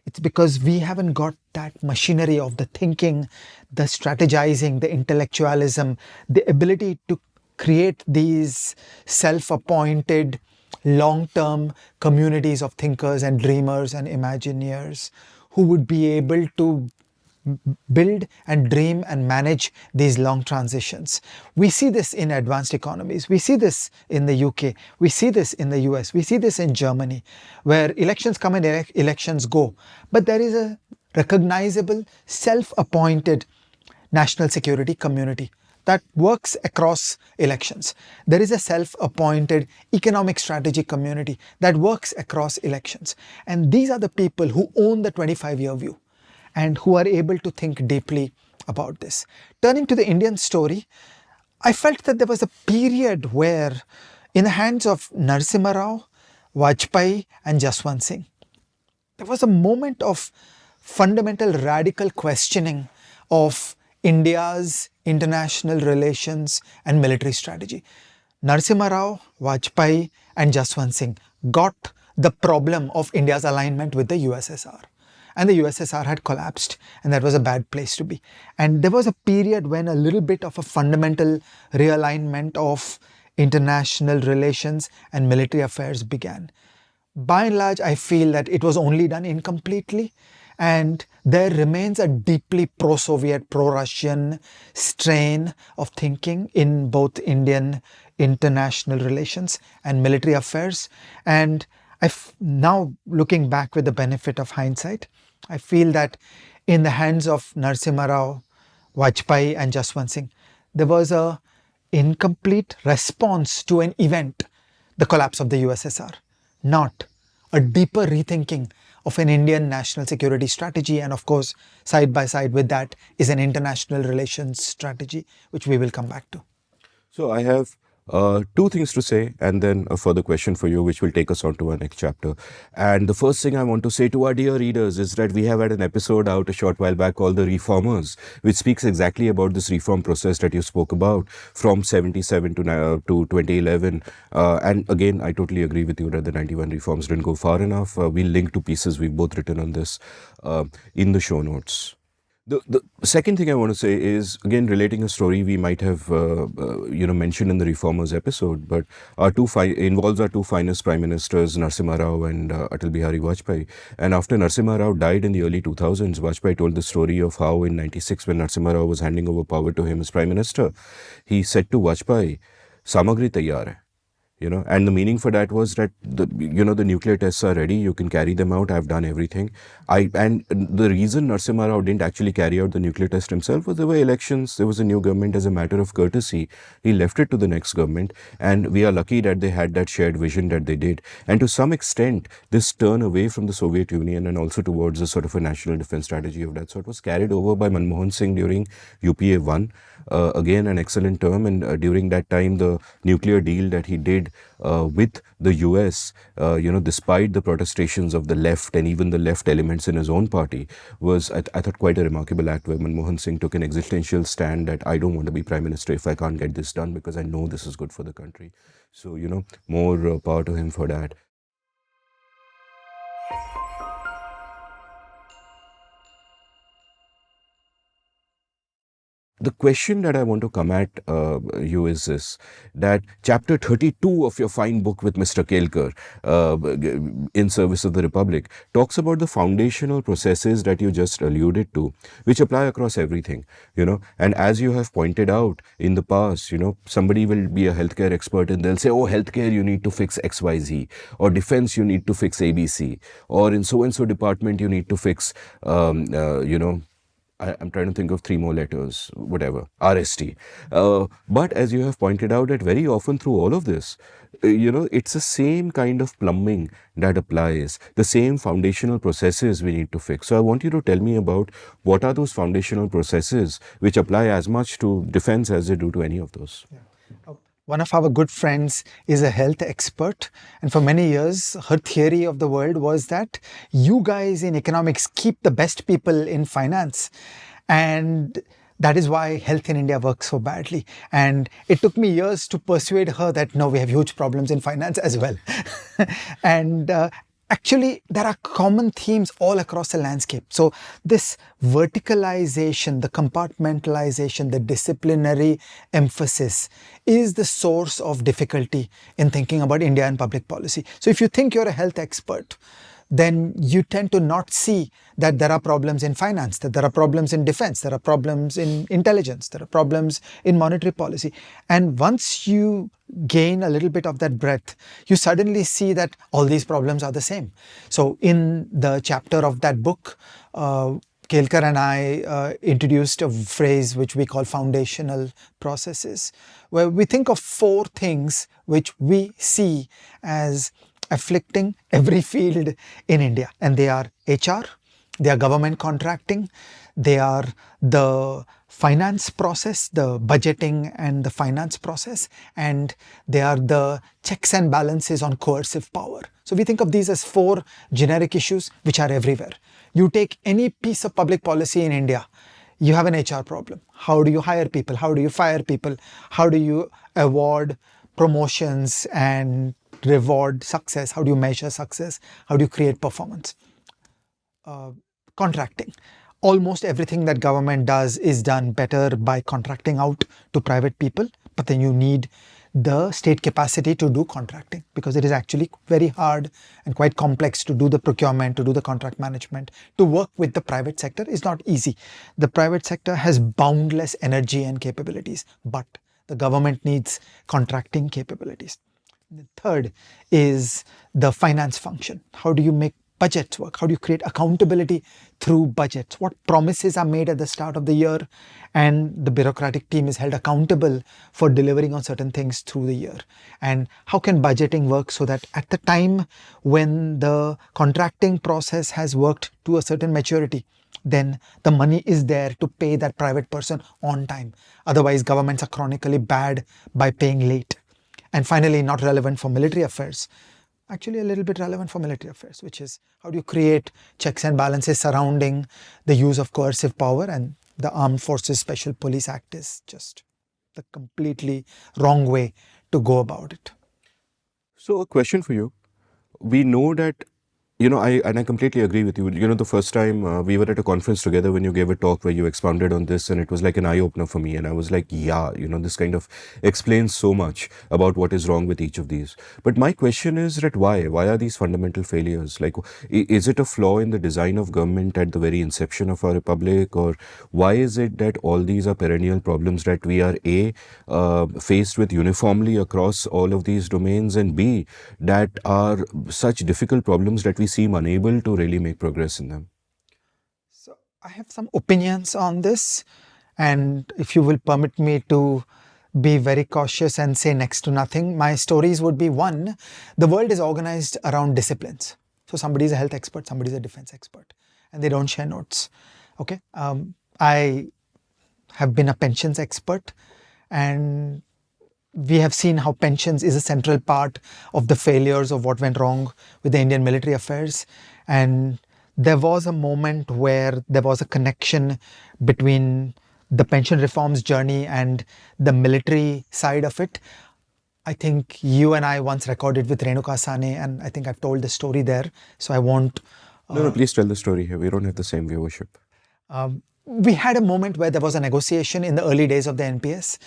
Speaker 1: It's because we haven't got that machinery of the thinking, the strategizing, the intellectualism, the ability to create these self appointed long term communities of thinkers and dreamers and imagineers who would be able to build and dream and manage these long transitions. We see this in advanced economies. We see this in the UK. We see this in the US. We see this in Germany, where elections come and elections go. But there is a recognizable, self appointed national security community that works across elections. There is a self appointed economic strategy community that works across elections. And these are the people who own the 25-year view and who are able to think deeply about this. Turning to the Indian story, I felt that there was a period where, in the hands of Narasimha Rao, Vajpayee, and Jaswant Singh, there was a moment of fundamental radical questioning of India's international relations and military strategy. Narasimha Rao, Vajpayee, and Jaswant Singh got the problem of India's alignment with the USSR. And the USSR had collapsed, and that was a bad place to be. And there was a period when a little bit of a fundamental realignment of international relations and military affairs began. By and large, I feel that it was only done incompletely, and there remains a deeply pro Soviet, pro Russian strain of thinking in both Indian international relations and military affairs. And now, looking back with the benefit of hindsight, I feel that in the hands of Narasimha Rao, Vajpayee, and Jaswant Singh, there was a incomplete response to an event, the collapse of the USSR, not a deeper rethinking of an Indian national security strategy. And of course, side by side with that is an international relations strategy, which we will come back to.
Speaker 2: So I have two things to say, and then a further question for you, which will take us on to our next chapter. And the first thing I want to say to our dear readers is that we have had an episode out a short while back called The Reformers, which speaks exactly about this reform process that you spoke about from 77 to 2011. And again, I totally agree with you that the 91 reforms didn't go far enough. We'll link to pieces we've both written on this in the show notes. The second thing I want to say is, again, relating a story we might have mentioned in the Reformers episode, but involves our two finest prime ministers, Narasimha Rao and Atal Bihari Vajpayee. And after Narasimha Rao died in the early 2000s, Vajpayee told the story of how in 96, when Narasimha Rao was handing over power to him as prime minister, he said to Vajpayee, "Samagri taiyar hai." And the meaning for that was that the nuclear tests are ready, you can carry them out, I've done everything. And the reason Narasimha Rao didn't actually carry out the nuclear test himself was there were elections, there was a new government. As a matter of courtesy, he left it to the next government, and we are lucky that they had that shared vision that they did. And to some extent, this turn away from the Soviet Union and also towards a sort of a national defense strategy of that sort was carried over by Manmohan Singh during UPA 1. Again, an excellent term, and during that time, the nuclear deal that he did with the US, despite the protestations of the left and even the left elements in his own party, was, I thought, quite a remarkable act where Manmohan Singh took an existential stand that I don't want to be prime minister if I can't get this done, because I know this is good for the country. So, more power to him for that. the question that I want to come at you is this, that chapter 32 of your fine book with Mr. Kelkar, In Service of the Republic, talks about the foundational processes that you just alluded to, which apply across everything, and as you have pointed out in the past, somebody will be a healthcare expert and they'll say, oh, healthcare, you need to fix XYZ, or defense, you need to fix ABC, or in so-and-so department, you need to fix, I'm trying to think of three more letters, whatever, RST. But as you have pointed out, that very often through all of this, it's the same kind of plumbing that applies, the same foundational processes we need to fix. So I want you to tell me about what are those foundational processes which apply as much to defense as they do to any of those.
Speaker 1: Yeah. One of our good friends is a health expert, and for many years, her theory of the world was that you guys in economics keep the best people in finance, and that is why health in India works so badly. And it took me years to persuade her that no, we have huge problems in finance as well. And actually, there are common themes all across the landscape. So this verticalization, the compartmentalization, the disciplinary emphasis is the source of difficulty in thinking about India and public policy. So if you think you're a health expert, then you tend to not see that there are problems in finance, that there are problems in defense, there are problems in intelligence, there are problems in monetary policy. And once you gain a little bit of that breadth, you suddenly see that all these problems are the same. So in the chapter of that book, Kelkar and I introduced a phrase which we call foundational processes, where we think of four things which we see as afflicting every field in India. And they are HR, they are government contracting, they are the finance process, the budgeting and the finance process, and they are the checks and balances on coercive power. So we think of these as four generic issues which are everywhere. You take any piece of public policy in India, you have an HR problem. How do you hire people? How do you fire people? How do you award promotions and reward success? How do you measure success? How do you create performance? Contracting. Almost everything that government does is done better by contracting out to private people, but then you need the state capacity to do contracting, because it is actually very hard and quite complex to do the procurement, to do the contract management. To work with the private sector is not easy. The private sector has boundless energy and capabilities, but the government needs contracting capabilities. The third is the finance function. How do you make budgets work? How do you create accountability through budgets? What promises are made at the start of the year, and the bureaucratic team is held accountable for delivering on certain things through the year? And how can budgeting work so that at the time when the contracting process has worked to a certain maturity, then the money is there to pay that private person on time. Otherwise, governments are chronically bad by paying late. And finally, not relevant for military affairs, actually a little bit relevant for military affairs, which is how do you create checks and balances surrounding the use of coercive power? And the Armed Forces Special Police Act is just the completely wrong way to go about it.
Speaker 2: So a question for you. We know that, I completely agree with you. The first time we were at a conference together when you gave a talk where you expounded on this, and it was like an eye-opener for me. And I was like, yeah, this kind of explains so much about what is wrong with each of these. But my question is that why? Why are these fundamental failures? Like, is it a flaw in the design of government at the very inception of our republic? Or why is it that all these are perennial problems that we are faced with uniformly across all of these domains, and B, that are such difficult problems that we seem unable to really make progress in them?
Speaker 1: So I have some opinions on this, and if you will permit me to be very cautious and say next to nothing, my stories would be: one, the world is organized around disciplines. So somebody is a health expert, somebody is a defense expert, and they don't share notes. Okay, I have been a pensions expert, and we have seen how pensions is a central part of the failures of what went wrong with the Indian military affairs. And there was a moment where there was a connection between the pension reforms journey and the military side of it. I think you and I once recorded with Renuka Sane, and I think I've told the story there, so I won't.
Speaker 2: No, please tell the story here. We don't have the same viewership.
Speaker 1: we had a moment where there was a negotiation in the early days of the NPS.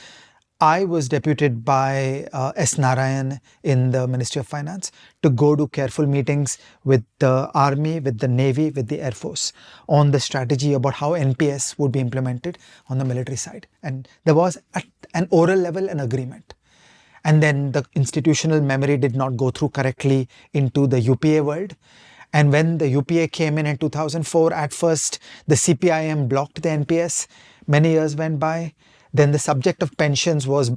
Speaker 1: I was deputed by S. Narayan in the Ministry of Finance to go to careful meetings with the Army, with the Navy, with the Air Force on the strategy about how NPS would be implemented on the military side. And there was at an oral level an agreement. And then the institutional memory did not go through correctly into the UPA world. And when the UPA came in 2004, at first the CPIM blocked the NPS. Many years went by. Then the subject of pensions was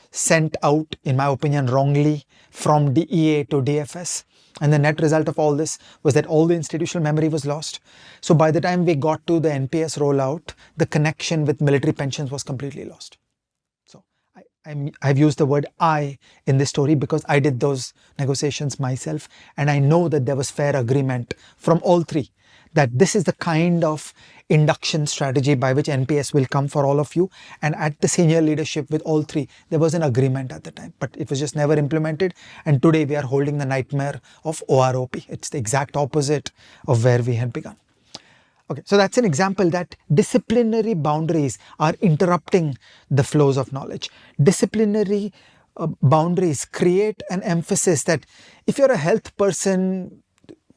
Speaker 1: sent out, in my opinion, wrongly from DEA to DFS. And the net result of all this was that all the institutional memory was lost. So by the time we got to the NPS rollout, the connection with military pensions was completely lost. So I've used the word I in this story because I did those negotiations myself. And I know that there was fair agreement from all three that this is the kind of induction strategy by which NPS will come for all of you. And at the senior leadership with all three, there was an agreement at the time, but it was just never implemented. And today we are holding the nightmare of OROP. It's the exact opposite of where we had begun. Okay, so that's an example that disciplinary boundaries are interrupting the flows of knowledge. Disciplinary boundaries create an emphasis that if you're a health person,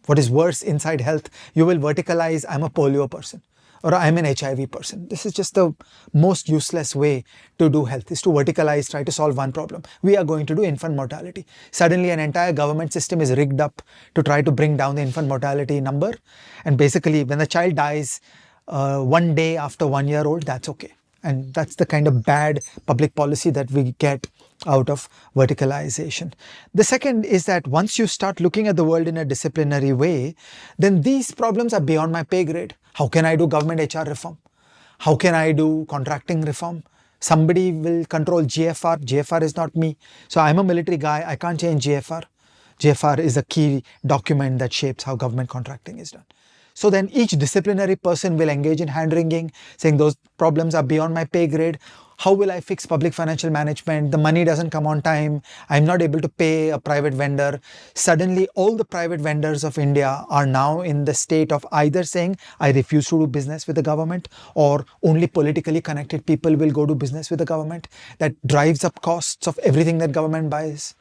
Speaker 1: what is worse inside health, you will verticalize, I'm a polio person or I'm an HIV person. This is just the most useless way to do health, is to verticalize, try to solve one problem. We are going to do infant mortality. Suddenly an entire government system is rigged up to try to bring down the infant mortality number. And basically when the child dies 1 day after 1 year old, that's okay. And that's the kind of bad public policy that we get out of verticalization. The second is that once you start looking at the world in a disciplinary way, then these problems are beyond my pay grade. How can I do government HR reform? How can I do contracting reform? Somebody will control GFR. GFR is not me. So I'm a military guy. I can't change GFR. GFR is a key document that shapes how government contracting is done. So then each disciplinary person will engage in hand-wringing, saying those problems are beyond my pay grade. How will I fix public financial management? The money doesn't come on time. I'm not able to pay a private vendor. Suddenly, all the private vendors of India are now in the state of either saying, I refuse to do business with the government, or only politically connected people will go do business with the government. That drives up costs of everything that government buys.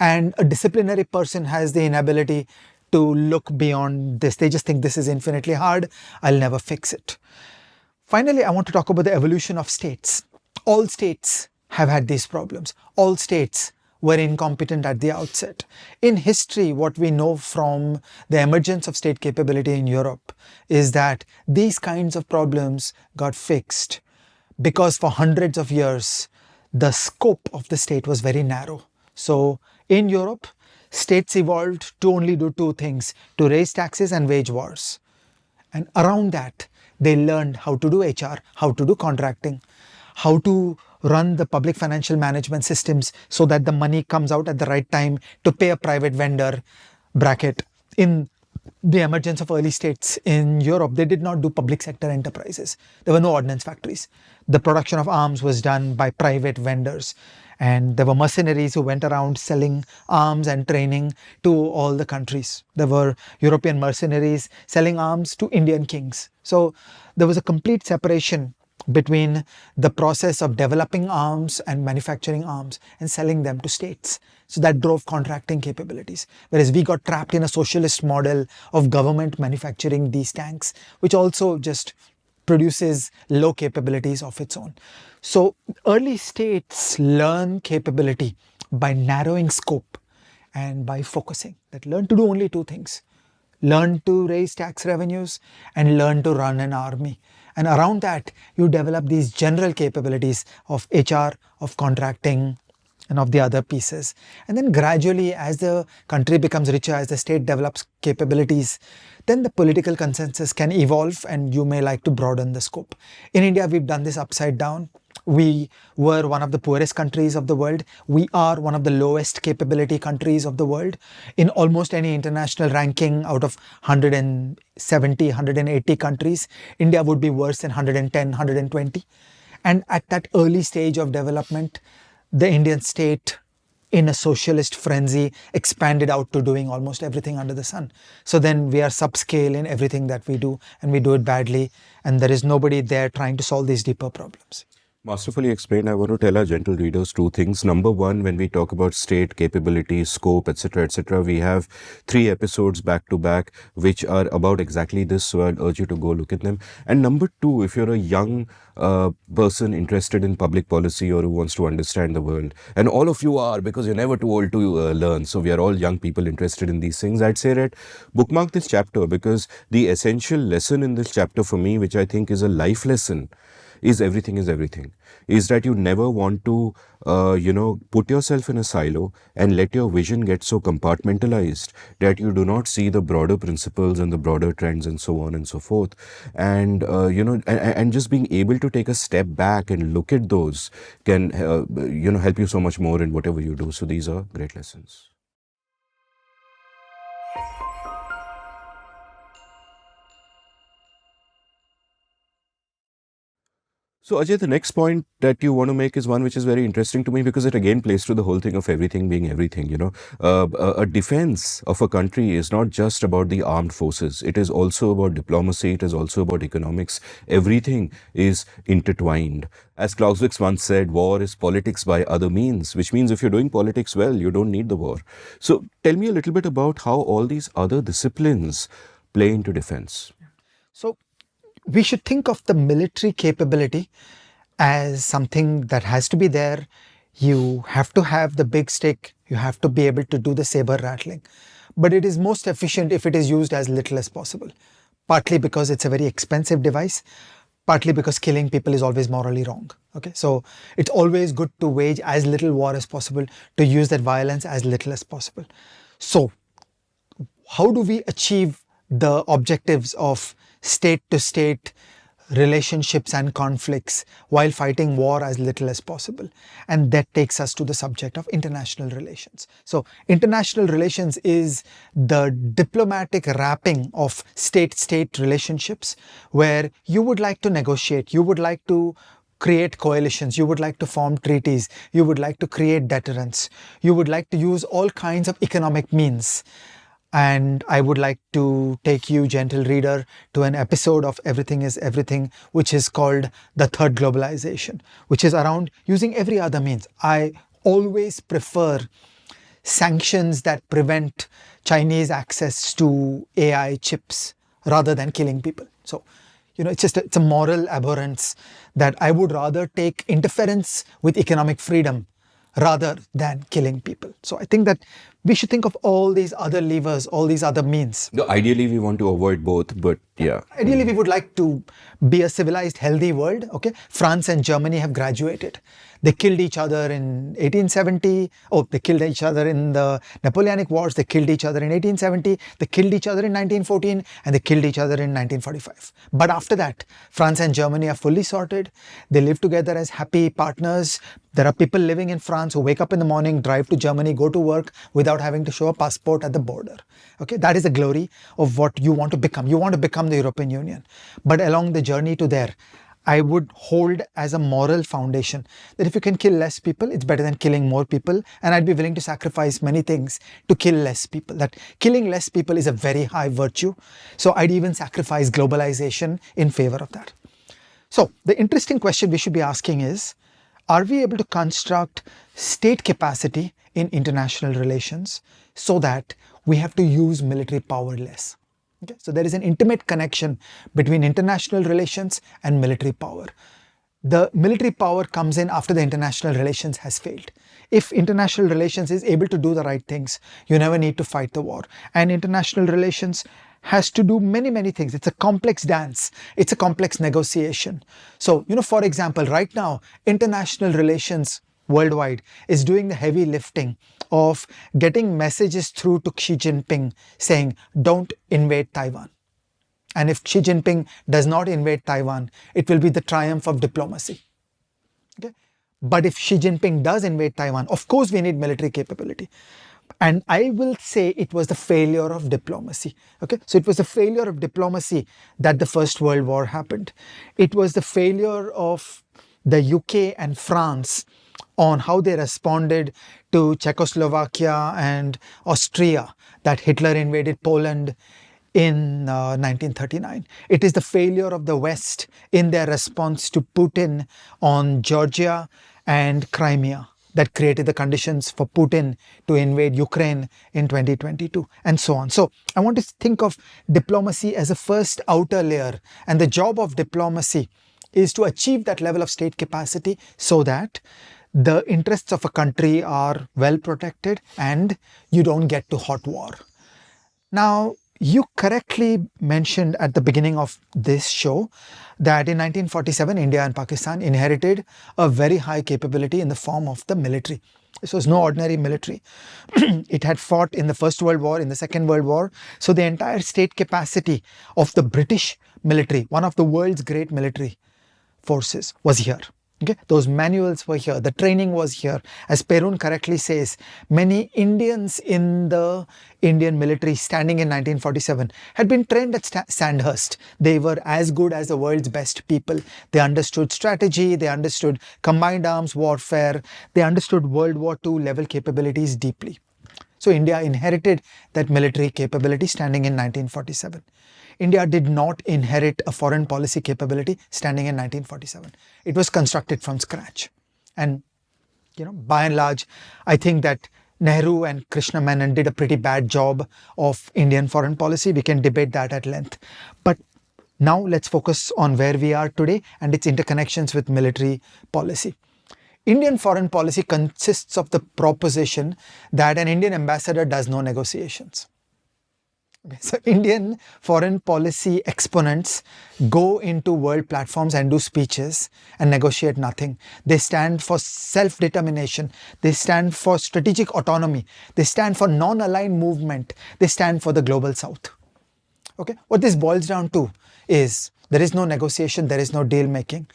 Speaker 1: And a disciplinary person has the inability to look beyond this. They just think this is infinitely hard. I'll never fix it. Finally, I want to talk about the evolution of states. All states have had these problems. All states were incompetent at the outset. In history, what we know from the emergence of state capability in Europe is that these kinds of problems got fixed because for hundreds of years, the scope of the state was very narrow. So in Europe, states evolved to only do two things: to raise taxes and wage wars. And around that, they learned how to do HR, how to do contracting, how to run the public financial management systems so that the money comes out at the right time to pay a private vendor bracket. In the emergence of early states in Europe, they did not do public sector enterprises. There were no ordnance factories. The production of arms was done by private vendors. And there were mercenaries who went around selling arms and training to all the countries. There were European mercenaries selling arms to Indian kings. So there was a complete separation between the process of developing arms and manufacturing arms and selling them to states. So that drove contracting capabilities. Whereas we got trapped in a socialist model of government manufacturing these tanks, which also just produces low capabilities of its own. So early states learn capability by narrowing scope and by focusing. That learn to do only two things: learn to raise tax revenues and learn to run an army. And around that, you develop these general capabilities of HR, of contracting, and of the other pieces. And then gradually, as the country becomes richer, as the state develops capabilities, then the political consensus can evolve and you may like to broaden the scope. In India, we've done this upside down. We were one of the poorest countries of the world. We are one of the lowest capability countries of the world. In almost any international ranking out of 170, 180 countries, India would be worse than 110, 120. And at that early stage of development, the Indian state in a socialist frenzy, expanded out to doing almost everything under the sun. So then we are subscale in everything that we do, and we do it badly, and there is nobody there trying to solve these deeper problems.
Speaker 2: Masterfully explained. I want to tell our gentle readers two things. Number one, when we talk about state, capability, scope, etc., we have 3 episodes back to back, which are about exactly this. So I'd urge you to go look at them. And number two, if you're a young person interested in public policy or who wants to understand the world, and all of you are, because you're never too old to learn. So we are all young people interested in these things. I'd say that bookmark this chapter, because the essential lesson in this chapter for me, which I think is a life lesson, is everything, is that you never want to put yourself in a silo and let your vision get so compartmentalized that you do not see the broader principles and the broader trends and so on and so forth. And and just being able to take a step back and look at those can help you so much more in whatever you do. So these are great lessons. So, Ajay, the next point that you want to make is one which is very interesting to me, because it again plays to the whole thing of everything being everything. A defense of a country is not just about the armed forces. It is also about diplomacy. It is also about economics. Everything is intertwined. As Clausewitz once said, war is politics by other means, which means if you're doing politics well, you don't need the war. So, tell me a little bit about how all these other disciplines play into defense.
Speaker 1: So we should think of the military capability as something that has to be there. You have to have the big stick. You have to be able to do the saber rattling. But it is most efficient if it is used as little as possible. Partly because it's a very expensive device, partly because killing people is always morally wrong. Okay, so it's always good to wage as little war as possible, to use that violence as little as possible. So how do we achieve the objectives of state to state relationships and conflicts while fighting war as little as possible? And that takes us to the subject of international relations. So international relations is the diplomatic wrapping of state-state relationships, where you would like to negotiate, you would like to create coalitions, you would like to form treaties, you would like to create deterrence, you would like to use all kinds of economic means. And I would like to take you, gentle reader, to an episode of Everything is Everything, which is called The Third Globalization, which is around using every other means. I always prefer sanctions that prevent Chinese access to AI chips rather than killing people. So, it's a moral abhorrence that I would rather take interference with economic freedom rather than killing people. So I think that we should think of all these other levers, all these other means.
Speaker 2: No, ideally, we want to avoid both, but yeah.
Speaker 1: Ideally, we would like to be a civilized, healthy world. Okay, France and Germany have graduated. They killed each other in 1870. Oh, they killed each other in the Napoleonic Wars. They killed each other in 1870. They killed each other in 1914, and they killed each other in 1945. But after that, France and Germany are fully sorted. They live together as happy partners. There are people living in France who wake up in the morning, drive to Germany, go to work without having to show a passport at the border. Okay, that is the glory of what you want to become. You want to become the European Union. But along the journey to there, I would hold as a moral foundation that if you can kill less people, it's better than killing more people. And I'd be willing to sacrifice many things to kill less people. That killing less people is a very high virtue. So I'd even sacrifice globalization in favor of that. So the interesting question we should be asking is, are we able to construct state capacity in international relations so that we have to use military power less? Okay? So there is an intimate connection between international relations and military power. The military power comes in after the international relations has failed. If international relations is able to do the right things, you never need to fight the war. And international relations has to do many, many things. It's a complex dance. It's a complex negotiation. So, for example, right now, international relations worldwide is doing the heavy lifting of getting messages through to Xi Jinping saying, don't invade Taiwan. And if Xi Jinping does not invade Taiwan, it will be the triumph of diplomacy. Okay? But if Xi Jinping does invade Taiwan, of course we need military capability. And I will say it was the failure of diplomacy. Okay, so it was the failure of diplomacy that the First World War happened. It was the failure of the UK and France on how they responded to Czechoslovakia and Austria that Hitler invaded Poland in 1939. It is the failure of the West in their response to Putin on Georgia and Crimea that created the conditions for Putin to invade Ukraine in 2022, and so on. So I want to think of diplomacy as a first outer layer, and the job of diplomacy is to achieve that level of state capacity so that the interests of a country are well protected and you don't get to hot war. Now, you correctly mentioned at the beginning of this show that in 1947, India and Pakistan inherited a very high capability in the form of the military. This was no ordinary military. It had fought in the First World War, in the Second World War. So the entire state capacity of the British military, one of the world's great military forces, was here. Okay, those manuals were here, the training was here. As Perun correctly says, many Indians in the Indian military standing in 1947 had been trained at Sandhurst. They were as good as the world's best people. They understood strategy, they understood combined arms warfare, they understood World War II level capabilities deeply. So India inherited that military capability standing in 1947. India did not inherit a foreign policy capability standing in 1947. It was constructed from scratch. And, by and large, I think that Nehru and Krishna Menon did a pretty bad job of Indian foreign policy. We can debate that at length. But now let's focus on where we are today and its interconnections with military policy. Indian foreign policy consists of the proposition that an Indian ambassador does no negotiations. Okay, so Indian foreign policy exponents go into world platforms and do speeches and negotiate nothing. They stand for self-determination. They stand for strategic autonomy. They stand for non-aligned movement. They stand for the global south. Okay, what this boils down to is there is no negotiation, there is no deal making.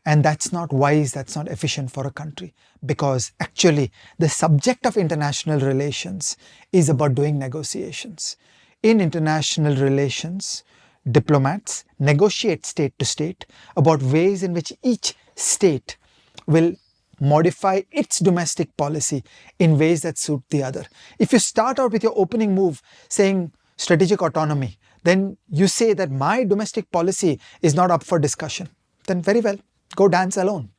Speaker 1: And that's not wise, that's not efficient for a country, because actually the subject of international relations is about doing negotiations. In international relations, diplomats negotiate state to state about ways in which each state will modify its domestic policy in ways that suit the other. If you start out with your opening move saying strategic autonomy, then you say that my domestic policy is not up for discussion. Then very well, go dance alone.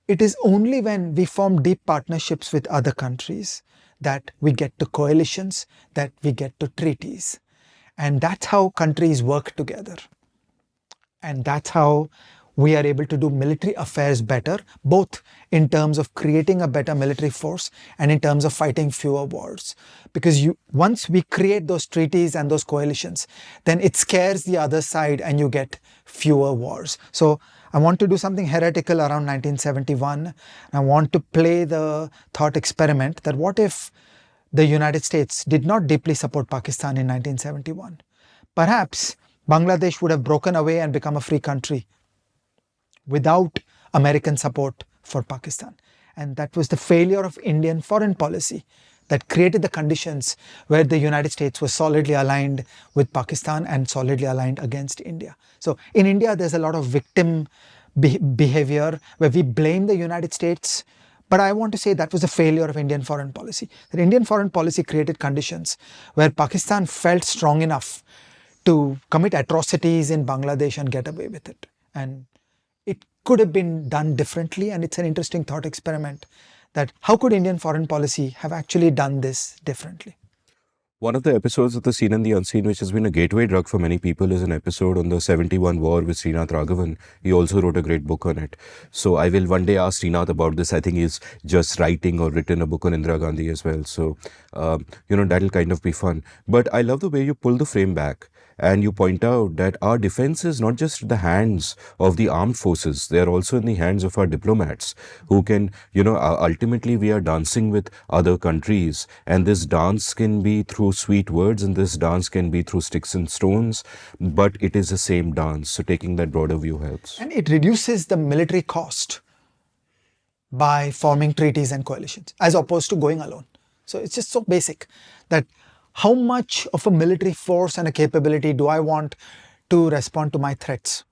Speaker 1: It is only when we form deep partnerships with other countries that we get to coalitions, that we get to treaties. And that's how countries work together. And that's how we are able to do military affairs better, both in terms of creating a better military force and in terms of fighting fewer wars. Because once we create those treaties and those coalitions, then it scares the other side and you get fewer wars. So I want to do something heretical around 1971. I want to play the thought experiment that what if the United States did not deeply support Pakistan in 1971? Perhaps Bangladesh would have broken away and become a free country without American support for Pakistan. And that was the failure of Indian foreign policy that created the conditions where the United States was solidly aligned with Pakistan and solidly aligned against India. So in India, there's a lot of victim behavior where we blame the United States. But I want to say that was a failure of Indian foreign policy. That Indian foreign policy created conditions where Pakistan felt strong enough to commit atrocities in Bangladesh and get away with it. And it could have been done differently. And it's an interesting thought experiment that how could Indian foreign policy have actually done this differently?
Speaker 2: One of the episodes of The Seen and the Unseen, which has been a gateway drug for many people, is an episode on the 71 war with Srinath Raghavan. He also wrote a great book on it. So I will one day ask Srinath about this. I think he's just writing or written a book on Indira Gandhi as well. So, that'll kind of be fun. But I love the way you pull the frame back and you point out that our defense is not just the hands of the armed forces. They are also in the hands of our diplomats who can, ultimately we are dancing with other countries. And this dance can be through sweet words and this dance can be through sticks and stones, but it is the same dance. So taking that broader view helps.
Speaker 1: And it reduces the military cost by forming treaties and coalitions as opposed to going alone. So it's just so basic that how much of a military force and a capability do I want to respond to my threats?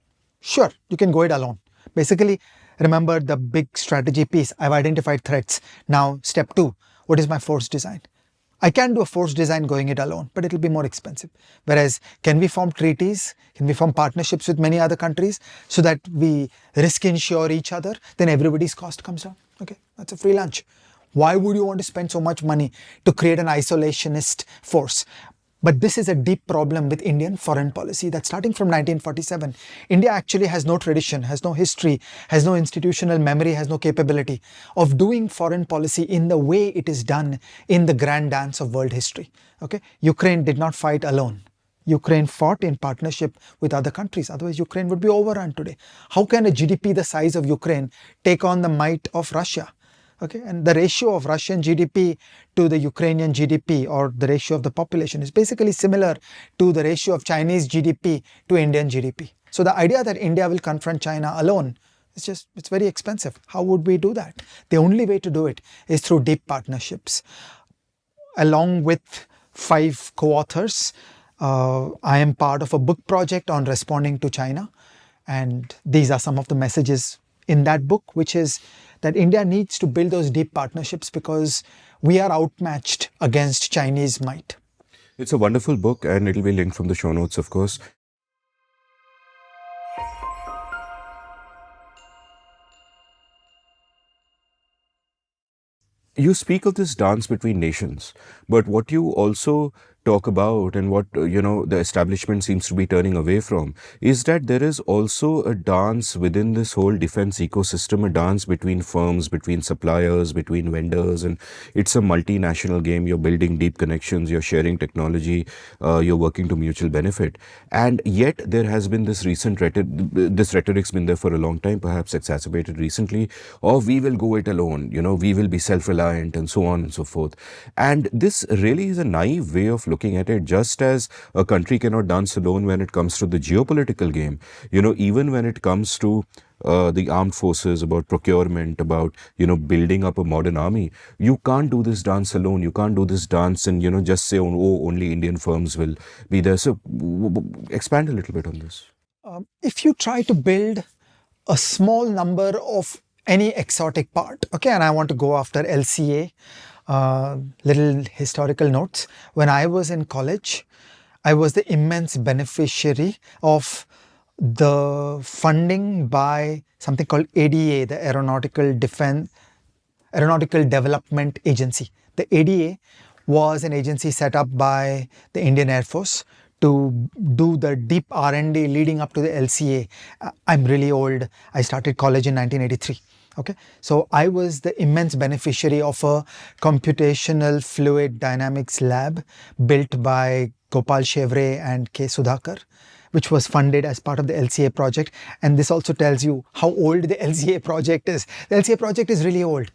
Speaker 1: Sure, you can go it alone. Basically, Remember the big strategy piece. I've identified threats. Now, step two, what is my force design? I can do a force design going it alone, but it'll be more expensive. Whereas, can we form treaties? Can we form partnerships with many other countries so that we risk insure each other? Then everybody's cost comes down. Okay, that's a free lunch. Why would you want to spend so much money to create an isolationist force? But this is a deep problem with Indian foreign policy that starting from 1947, India actually has no tradition, has no history, has no institutional memory, has no capability of doing foreign policy in the way it is done in the grand dance of world history. Okay, Ukraine did not fight alone. Ukraine fought in partnership with other countries. Otherwise, Ukraine would be overrun today. How can a GDP the size of Ukraine take on the might of Russia? Okay, and the ratio of Russian GDP to the Ukrainian GDP, or the ratio of the population, is basically similar to the ratio of Chinese GDP to Indian GDP. So the idea that India will confront China alone, it's very expensive. How would we do that? The only way to do it is through deep partnerships. Along with 5 co-authors, I am part of a book project on responding to China. And these are some of the messages in that book, which is that India needs to build those deep partnerships because we are outmatched against Chinese might.
Speaker 2: It's a wonderful book, and it'll be linked from the show notes, of course. You speak of this dance between nations, but what you also talk about, and what the establishment seems to be turning away from, is that there is also a dance within this whole defense ecosystem, a dance between firms, between suppliers, between vendors, and it's a multinational game. You're building deep connections, you're sharing technology, you're working to mutual benefit. And yet there has been this this rhetoric's been there for a long time, perhaps exacerbated recently, of we will go it alone, we will be self-reliant, and so on and so forth. And this really is a naive way of looking at it. Just as a country cannot dance alone when it comes to the geopolitical game, even when it comes to the armed forces, about procurement, about building up a modern army, you can't do this dance alone. You can't do this dance and just say, oh, only Indian firms will be there. So expand a little bit on this.
Speaker 1: If you try to build a small number of any exotic part, okay, and I want to go after LCA, little historical notes. When I was in college, I was the immense beneficiary of the funding by something called ADA, the Aeronautical Development Agency. The ADA was an agency set up by the Indian Air Force to do the deep R&D leading up to the LCA. I'm really old. I started college in 1983. Okay, so I was the immense beneficiary of a computational fluid dynamics lab built by Gopal Chevre and K. Sudhakar, which was funded as part of the LCA project. And this also tells you how old the LCA project is. The LCA project is really old.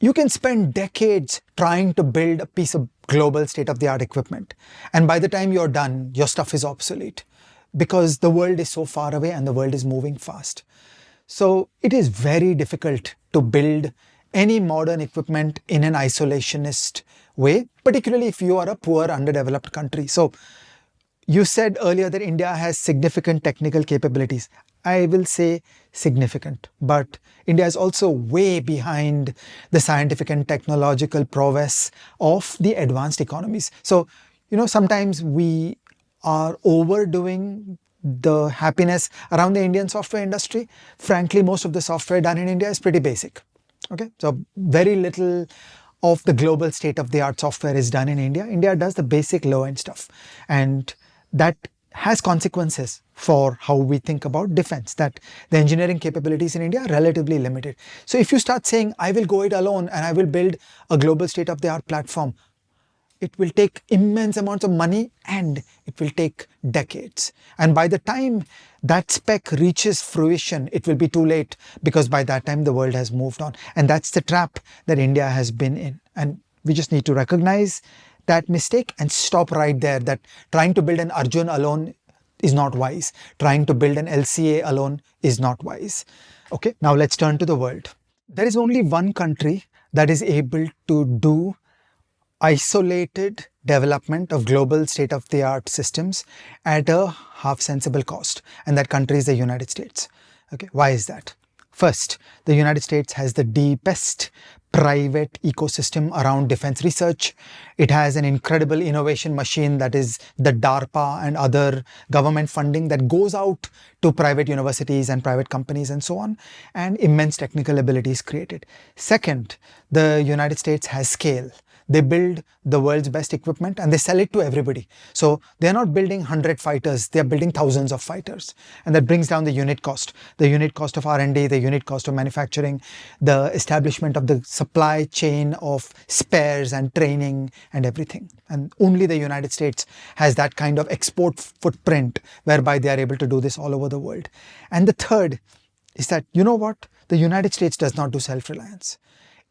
Speaker 1: You can spend decades trying to build a piece of global state-of-the-art equipment. And by the time you're done, your stuff is obsolete because the world is so far away and the world is moving fast. So it is very difficult to build any modern equipment in an isolationist way, particularly if you are a poor, underdeveloped country. So you said earlier that India has significant technical capabilities. I will say significant, but India is also way behind the scientific and technological prowess of the advanced economies. So, sometimes we are overdoing the happiness around the Indian software industry. Frankly, most of the software done in India is pretty basic. Okay, so very little of the global state-of-the-art software is done in India. India does the basic low-end stuff, and that has consequences for how we think about defense, that the engineering capabilities in India are relatively limited. So if you start saying, I will go it alone and I will build a global state-of-the-art platform, it will take immense amounts of money and it will take decades. And by the time that spec reaches fruition, it will be too late because by that time the world has moved on. And that's the trap that India has been in. And we just need to recognize that mistake and stop right there, that trying to build an Arjun alone is not wise. Trying to build an LCA alone is not wise. Okay, now let's turn to the world. There is only one country that is able to do isolated development of global state-of-the-art systems at a half-sensible cost, and that country is the United States. Okay, why is that? First, the United States has the deepest private ecosystem around defense research. It has an incredible innovation machine, that is the DARPA and other government funding that goes out to private universities and private companies and so on, and immense technical abilities created. Second, the United States has scale. They build the world's best equipment and they sell it to everybody. So they're not building 100 fighters, they're building thousands of fighters. And that brings down the unit cost of R&D, the unit cost of manufacturing, the establishment of the supply chain of spares and training and everything. And only the United States has that kind of export footprint whereby they are able to do this all over the world. And the third is that, you know what? The United States does not do self-reliance.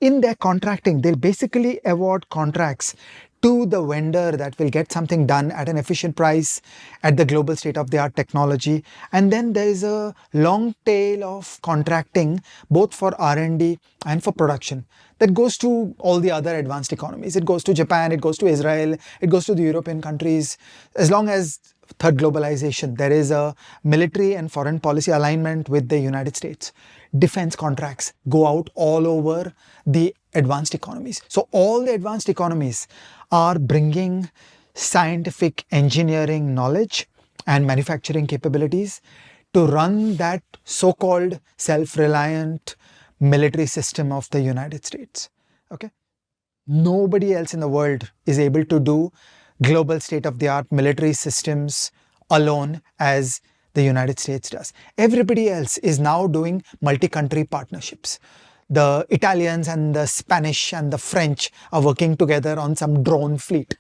Speaker 1: In their contracting, they'll basically award contracts to the vendor that will get something done at an efficient price at the global state-of-the-art technology. And then there is a long tail of contracting both for R&D and for production that goes to all the other advanced economies. It goes to Japan, it goes to Israel, it goes to the European countries. As long as third globalization, there is a military and foreign policy alignment with the United States. Defense contracts go out all over the advanced economies. So all the advanced economies are bringing scientific engineering knowledge and manufacturing capabilities to run that so-called self-reliant military system of the United States. Okay? Nobody else in the world is able to do global state-of-the-art military systems alone as the United States does. Everybody else is now doing multi-country partnerships. The Italians and the Spanish and the French are working together on some drone fleet.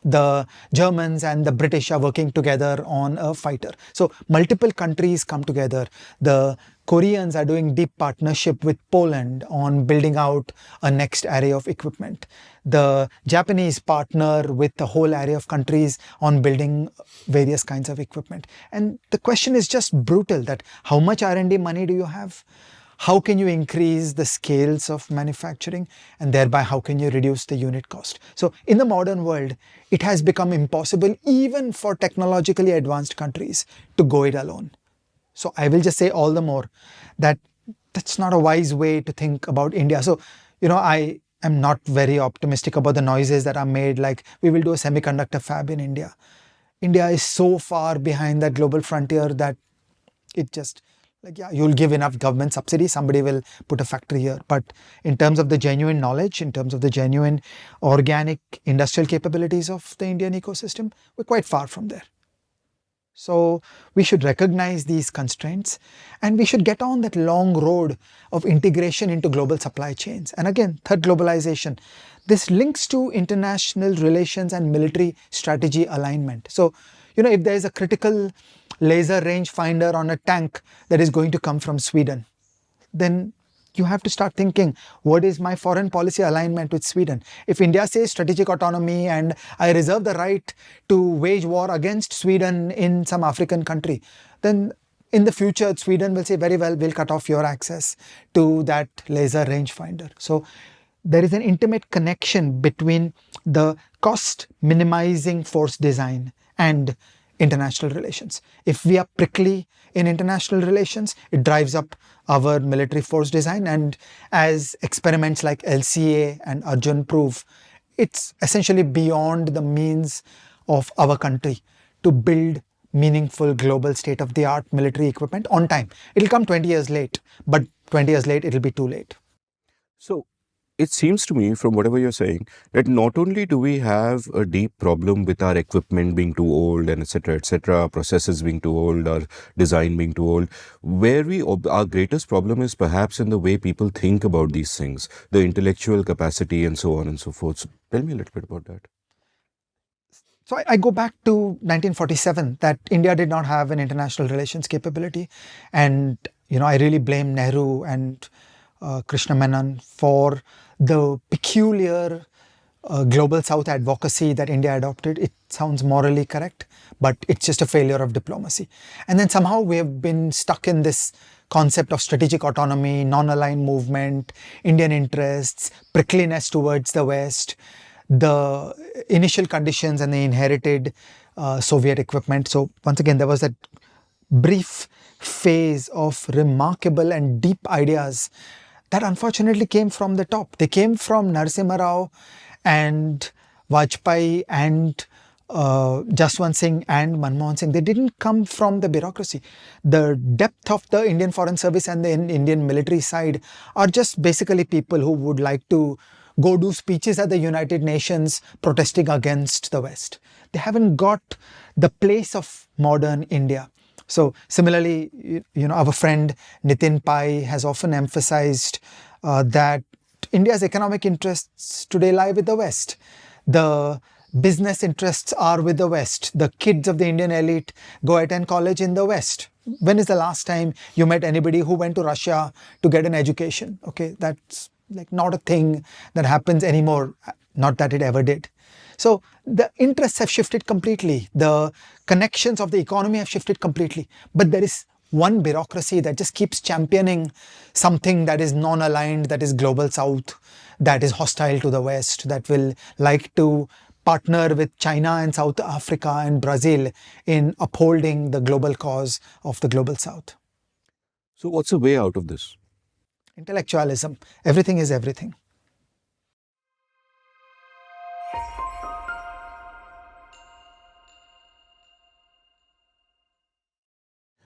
Speaker 1: The Germans and the British are working together on a fighter. So multiple countries come together. The Koreans are doing deep partnership with Poland on building out a next array of equipment. The Japanese partner with the whole array of countries on building various kinds of equipment. And the question is just brutal, that how much R&D money do you have? How can you increase the scales of manufacturing, and thereby how can you reduce the unit cost? So in the modern world, it has become impossible even for technologically advanced countries to go it alone. So I will just say all the more that that's not a wise way to think about India. So, I am not very optimistic about the noises that are made, like we will do a semiconductor fab in India. India is so far behind that global frontier that it just, you'll give enough government subsidy, somebody will put a factory here. But in terms of the genuine knowledge, in terms of the genuine organic industrial capabilities of the Indian ecosystem, we're quite far from there. So we should recognize these constraints and we should get on that long road of integration into global supply chains. And again, third globalization. This links to international relations and military strategy alignment. So, if there is a critical laser rangefinder on a tank that is going to come from Sweden, then you have to start thinking, what is my foreign policy alignment with Sweden? If India says strategic autonomy and I reserve the right to wage war against Sweden in some African country, then in the future, Sweden will say, very well, we'll cut off your access to that laser rangefinder. So there is an intimate connection between the cost minimizing force design and international relations. If we are prickly in international relations, it drives up our military force design. And as experiments like LCA and Arjun prove, it's essentially beyond the means of our country to build meaningful global state-of-the-art military equipment on time. It'll come 20 years late, but 20 years late, it'll be too late.
Speaker 2: So it seems to me, from whatever you're saying, that not only do we have a deep problem with our equipment being too old and etc., processes being too old, our design being too old, our greatest problem is perhaps in the way people think about these things, the intellectual capacity and so on and so forth. So tell me a little bit about that.
Speaker 1: So I go back to 1947, that India did not have an international relations capability. And, I really blame Nehru and Krishna Menon for the peculiar global South advocacy that India adopted. It sounds morally correct, but it's just a failure of diplomacy. And then somehow we have been stuck in this concept of strategic autonomy, non-aligned movement, Indian interests, prickliness towards the West, the initial conditions and the inherited Soviet equipment. So once again, there was that brief phase of remarkable and deep ideas that unfortunately came from the top. They came from Narasimha Rao and Vajpayee and Jaswant Singh and Manmohan Singh. They didn't come from the bureaucracy. The depth of the Indian Foreign Service and the Indian military side are just basically people who would like to go do speeches at the United Nations protesting against the West. They haven't got the place of modern India. So similarly, our friend Nitin Pai has often emphasized that India's economic interests today lie with the West. The business interests are with the West. The kids of the Indian elite go attend college in the West. When is the last time you met anybody who went to Russia to get an education? Okay, that's like not a thing that happens anymore. Not that it ever did. So the interests have shifted completely. The connections of the economy have shifted completely. But there is one bureaucracy that just keeps championing something that is non-aligned, that is global south, that is hostile to the West, that will like to partner with China and South Africa and Brazil in upholding the global cause of the global south.
Speaker 2: So, what's the way out of this?
Speaker 1: Intellectualism. Everything is everything.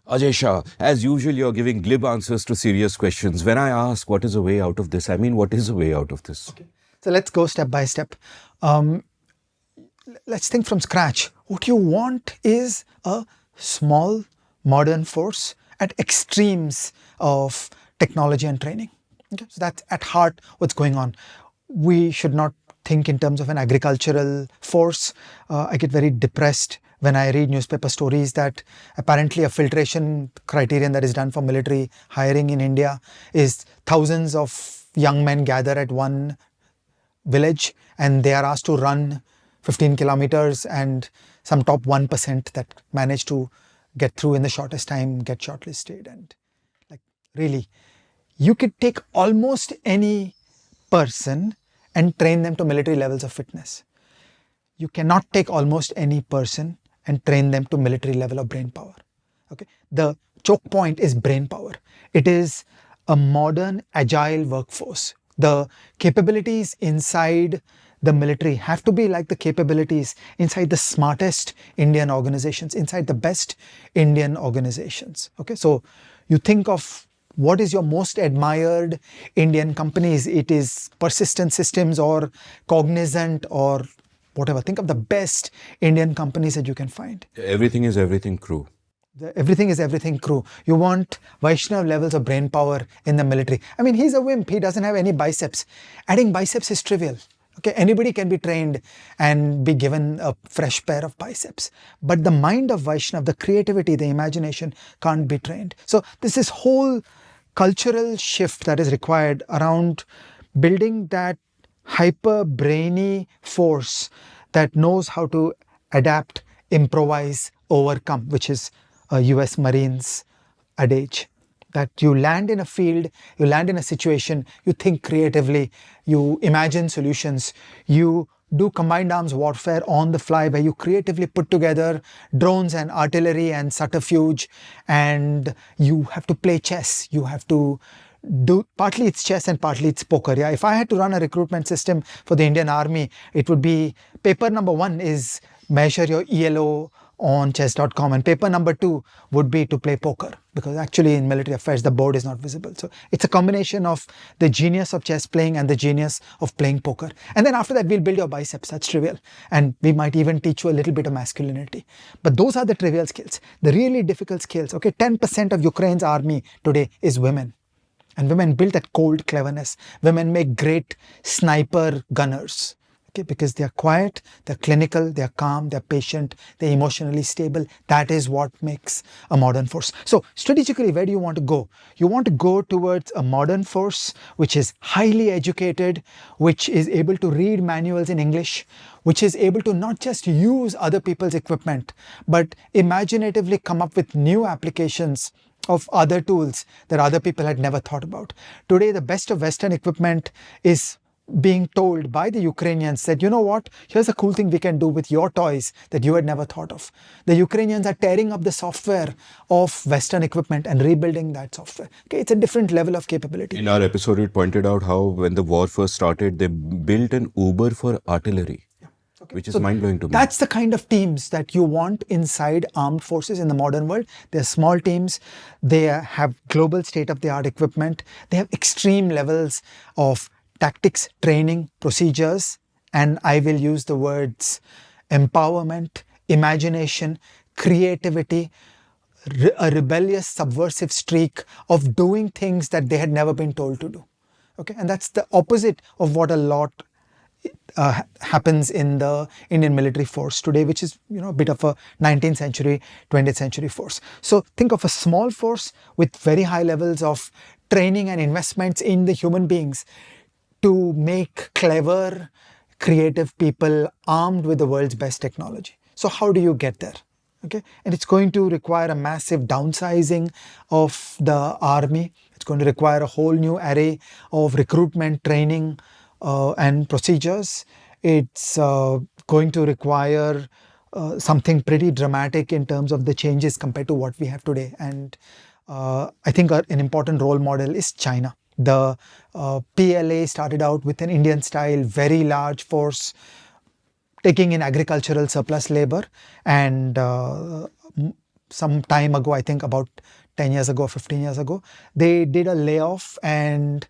Speaker 2: Ajay Shah, as usual, you're giving glib answers to serious questions. When I ask what is a way out of this, I mean, what is a way out of this?
Speaker 1: Okay. So let's go step by step. Let's think from scratch. What you want is a small modern force at extremes of technology and training. Okay? So that's at heart what's going on. We should not think in terms of an agricultural force. I get very depressed when I read newspaper stories that apparently a filtration criterion that is done for military hiring in India is thousands of young men gather at one village and they are asked to run 15 kilometers, and some top 1% that manage to get through in the shortest time get shortlisted. And like, really, you could take almost any person and train them to military levels of fitness. You cannot take almost any person and train them to military level of brain power. Okay, the choke point is brain power. It is a modern agile workforce. The capabilities inside the military have to be like the capabilities inside the smartest Indian organizations, inside the best Indian organizations. Okay, so you think of what is your most admired Indian companies. It is Persistent Systems or Cognizant or whatever. Think of the best Indian companies that you can find.
Speaker 2: Everything is everything crew.
Speaker 1: The everything is everything crew. You want Vaishnav levels of brain power in the military. I mean, he's a wimp. He doesn't have any biceps. Adding biceps is trivial. Okay, anybody can be trained and be given a fresh pair of biceps. But the mind of Vaishnav, the creativity, the imagination can't be trained. So there's this whole cultural shift that is required around building that hyper brainy force that knows how to adapt, improvise, overcome, which is a US Marines adage. That you land in a field, you land in a situation, you think creatively, you imagine solutions, you do combined arms warfare on the fly where you creatively put together drones and artillery and subterfuge, and you have to play chess. You have to do partly it's chess and partly it's poker. Yeah, if I had to run a recruitment system for the Indian Army, it would be paper number 1 is measure your ELO on chess.com, and paper number 2 would be to play poker, because actually in military affairs the board is not visible. So it's a combination of the genius of chess playing and the genius of playing poker. And then after that we'll build your biceps. That's trivial, and we might even teach you a little bit of masculinity. But those are the trivial skills. The really difficult skills. Okay, 10% of Ukraine's army today is women. And women build that cold cleverness. Women make great sniper gunners. Okay, because they are quiet, they're clinical, they're calm, they're patient, they're emotionally stable. That is what makes a modern force. So strategically, where do you want to go? You want to go towards a modern force which is highly educated, which is able to read manuals in English, which is able to not just use other people's equipment, but imaginatively come up with new applications of other tools that other people had never thought about. Today, the best of Western equipment is being told by the Ukrainians that, you know what, here's a cool thing we can do with your toys that you had never thought of. The Ukrainians are tearing up the software of Western equipment and rebuilding that software. Okay, it's a different level of capability.
Speaker 2: In our episode, it pointed out how when the war first started, they built an Uber for artillery, which is mind-blowing to me.
Speaker 1: That's the kind of teams that you want inside armed forces in the modern world. They're small teams. They have global state-of-the-art equipment. They have extreme levels of tactics, training, procedures, and I will use the words empowerment, imagination, creativity, a rebellious, subversive streak of doing things that they had never been told to do. Okay, and that's the opposite of what a lot happens in the Indian military force today, which is, you know, a bit of a 19th century, 20th century force. So think of a small force with very high levels of training and investments in the human beings to make clever, creative people armed with the world's best technology. So how do you get there? Okay, and it's going to require a massive downsizing of the army. It's going to require a whole new array of recruitment, training, and procedures. It's going to require something pretty dramatic in terms of the changes compared to what we have today. And I think an important role model is China. The PLA started out with an Indian style, very large force, taking in agricultural surplus labor, and some time ago, I think about 10 years ago, 15 years ago, they did a layoff and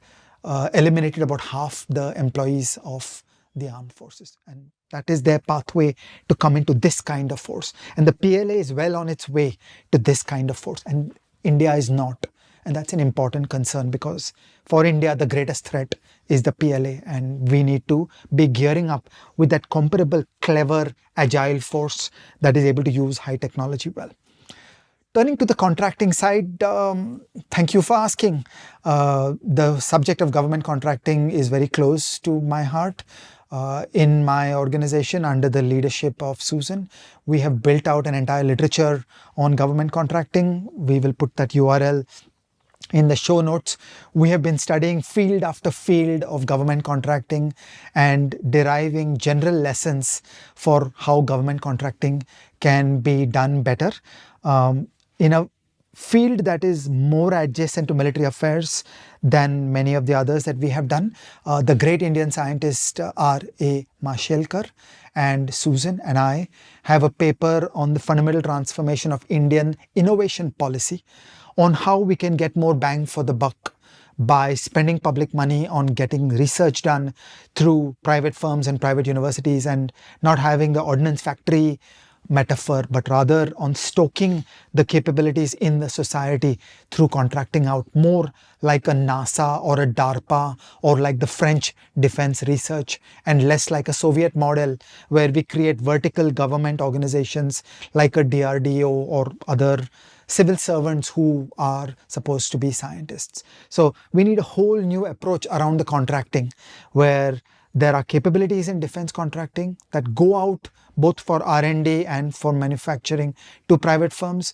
Speaker 1: eliminated about half the employees of the armed forces. And that is their pathway to come into this kind of force. And the PLA is well on its way to this kind of force, and India is not. And that's an important concern, because for India, the greatest threat is the PLA, and we need to be gearing up with that comparable, clever, agile force that is able to use high technology well. Turning to the contracting side, thank you for asking. The subject of government contracting is very close to my heart. In my organization, under the leadership of Susan, we have built out an entire literature on government contracting. We will put that URL in the show notes. We have been studying field after field of government contracting and deriving general lessons for how government contracting can be done better. In a field that is more adjacent to military affairs than many of the others that we have done, the great Indian scientist R.A. Mashelkar and Susan and I have a paper on the fundamental transformation of Indian innovation policy, on how we can get more bang for the buck by spending public money on getting research done through private firms and private universities, and not having the ordnance factory metaphor, but rather on stoking the capabilities in the society through contracting out, more like a NASA or a DARPA or like the French defense research, and less like a Soviet model where we create vertical government organizations like a DRDO or other civil servants who are supposed to be scientists. So we need a whole new approach around the contracting, where there are capabilities in defense contracting that go out both for R&D and for manufacturing to private firms,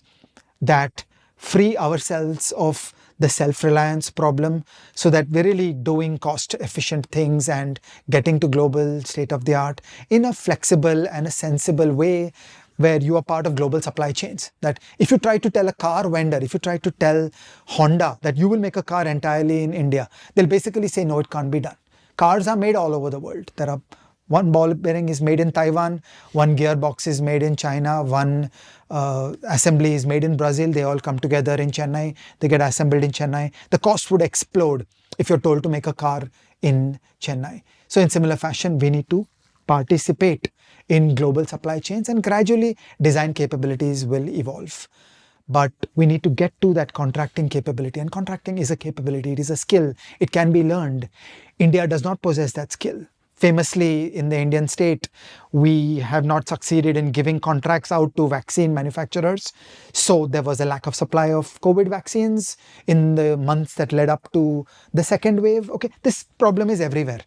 Speaker 1: that free ourselves of the self-reliance problem, so that we're really doing cost-efficient things and getting to global state-of-the-art in a flexible and a sensible way, where you are part of global supply chains. That if you try to tell a car vendor, if you try to tell Honda that you will make a car entirely in India, they'll basically say, no, it can't be done. Cars are made all over the world. There are one ball bearing is made in Taiwan, one gearbox is made in China, one assembly is made in Brazil. They all come together in Chennai. They get assembled in Chennai. The cost would explode if you're told to make a car in Chennai. So in similar fashion, we need to participate in global supply chains, and gradually design capabilities will evolve. But we need to get to that contracting capability, and contracting is a capability, it is a skill, it can be learned. India does not possess that skill. Famously, in the Indian state, we have not succeeded in giving contracts out to vaccine manufacturers. So there was a lack of supply of COVID vaccines in the months that led up to the second wave. Okay, this problem is everywhere.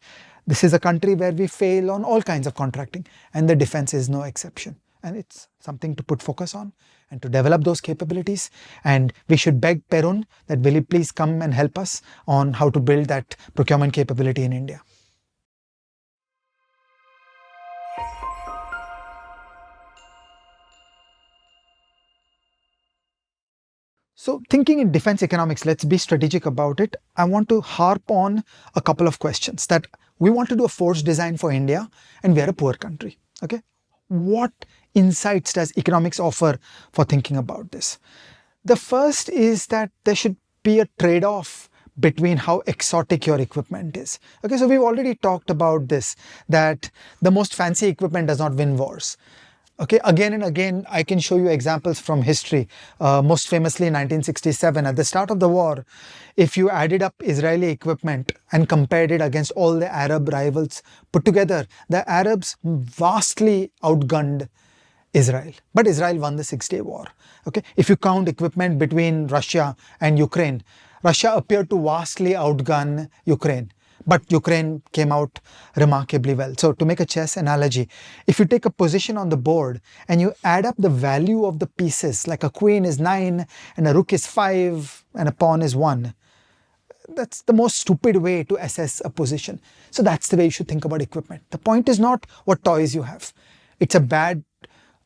Speaker 1: This is a country where we fail on all kinds of contracting, and the defense is no exception. And it's something to put focus on and to develop those capabilities. And we should beg Perun that will he please come and help us on how to build that procurement capability in India. So, thinking in defense economics, let's be strategic about it. I want to harp on a couple of questions that we want to do a force design for India and we are a poor country. Okay. What insights does economics offer for thinking about this? The first is that there should be a trade off between how exotic your equipment is. Okay, so we've already talked about this, that the most fancy equipment does not win wars. Okay, again and again, I can show you examples from history. Most famously, in 1967, at the start of the war, if you added up Israeli equipment and compared it against all the Arab rivals put together, the Arabs vastly outgunned Israel. But Israel won the Six-Day War. Okay, if you count equipment between Russia and Ukraine, Russia appeared to vastly outgun Ukraine. But Ukraine came out remarkably well. So to make a chess analogy, if you take a position on the board and you add up the value of the pieces, like a queen is 9 and a rook is 5 and a pawn is 1, that's the most stupid way to assess a position. So that's the way you should think about equipment. The point is not what toys you have. It's a bad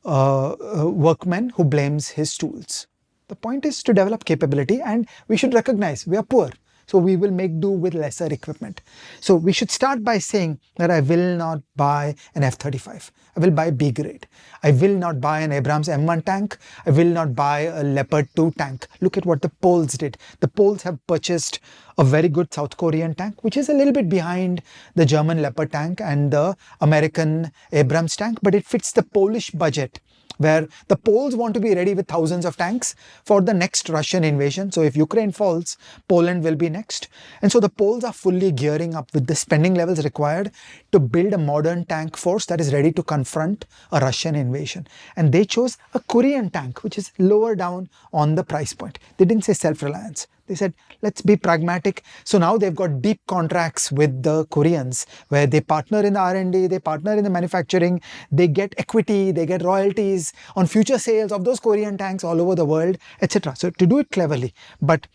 Speaker 1: workman who blames his tools. The point is to develop capability, and we should recognize we are poor. So we will make do with lesser equipment. So we should start by saying that I will not buy an F-35. I will buy B grade. I will not buy an Abrams M1 tank. I will not buy a Leopard 2 tank. Look at what the Poles did. The Poles have purchased a very good South Korean tank, which is a little bit behind the German Leopard tank and the American Abrams tank, but it fits the Polish budget, where the Poles want to be ready with thousands of tanks for the next Russian invasion. So if Ukraine falls, Poland will be next. And so the Poles are fully gearing up with the spending levels required to build a modern tank force that is ready to confront a Russian invasion. And they chose a Korean tank, which is lower down on the price point. They didn't say self-reliance. They said, let's be pragmatic. So now they've got deep contracts with the Koreans where they partner in the R&D, they partner in the manufacturing, they get equity, they get royalties on future sales of those Korean tanks all over the world, etc. So to do it cleverly. But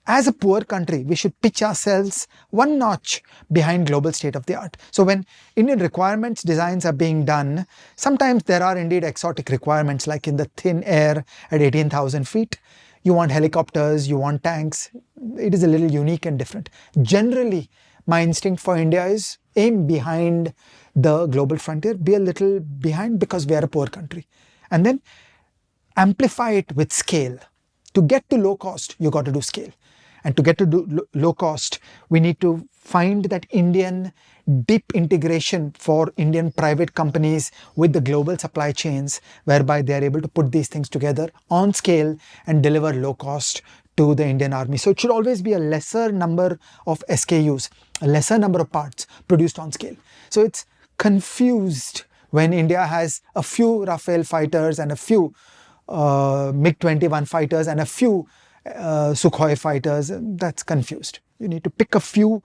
Speaker 1: as a poor country, we should pitch ourselves one notch behind global state of the art. So when Indian requirements designs are being done, sometimes there are indeed exotic requirements, like in the thin air at 18,000 feet. You want helicopters, you want tanks. It is a little unique and different. Generally, my instinct for India is aim behind the global frontier, be a little behind because we are a poor country. And then amplify it with scale. To get to low cost, you got to do scale. And to get to low cost, we need to find that Indian deep integration for Indian private companies with the global supply chains, whereby they are able to put these things together on scale and deliver low cost to the Indian army. So it should always be a lesser number of SKUs, a lesser number of parts produced on scale. So it's confused when India has a few Rafale fighters and a few MiG-21 fighters and a few Sukhoi fighters. That's confused. You need to pick a few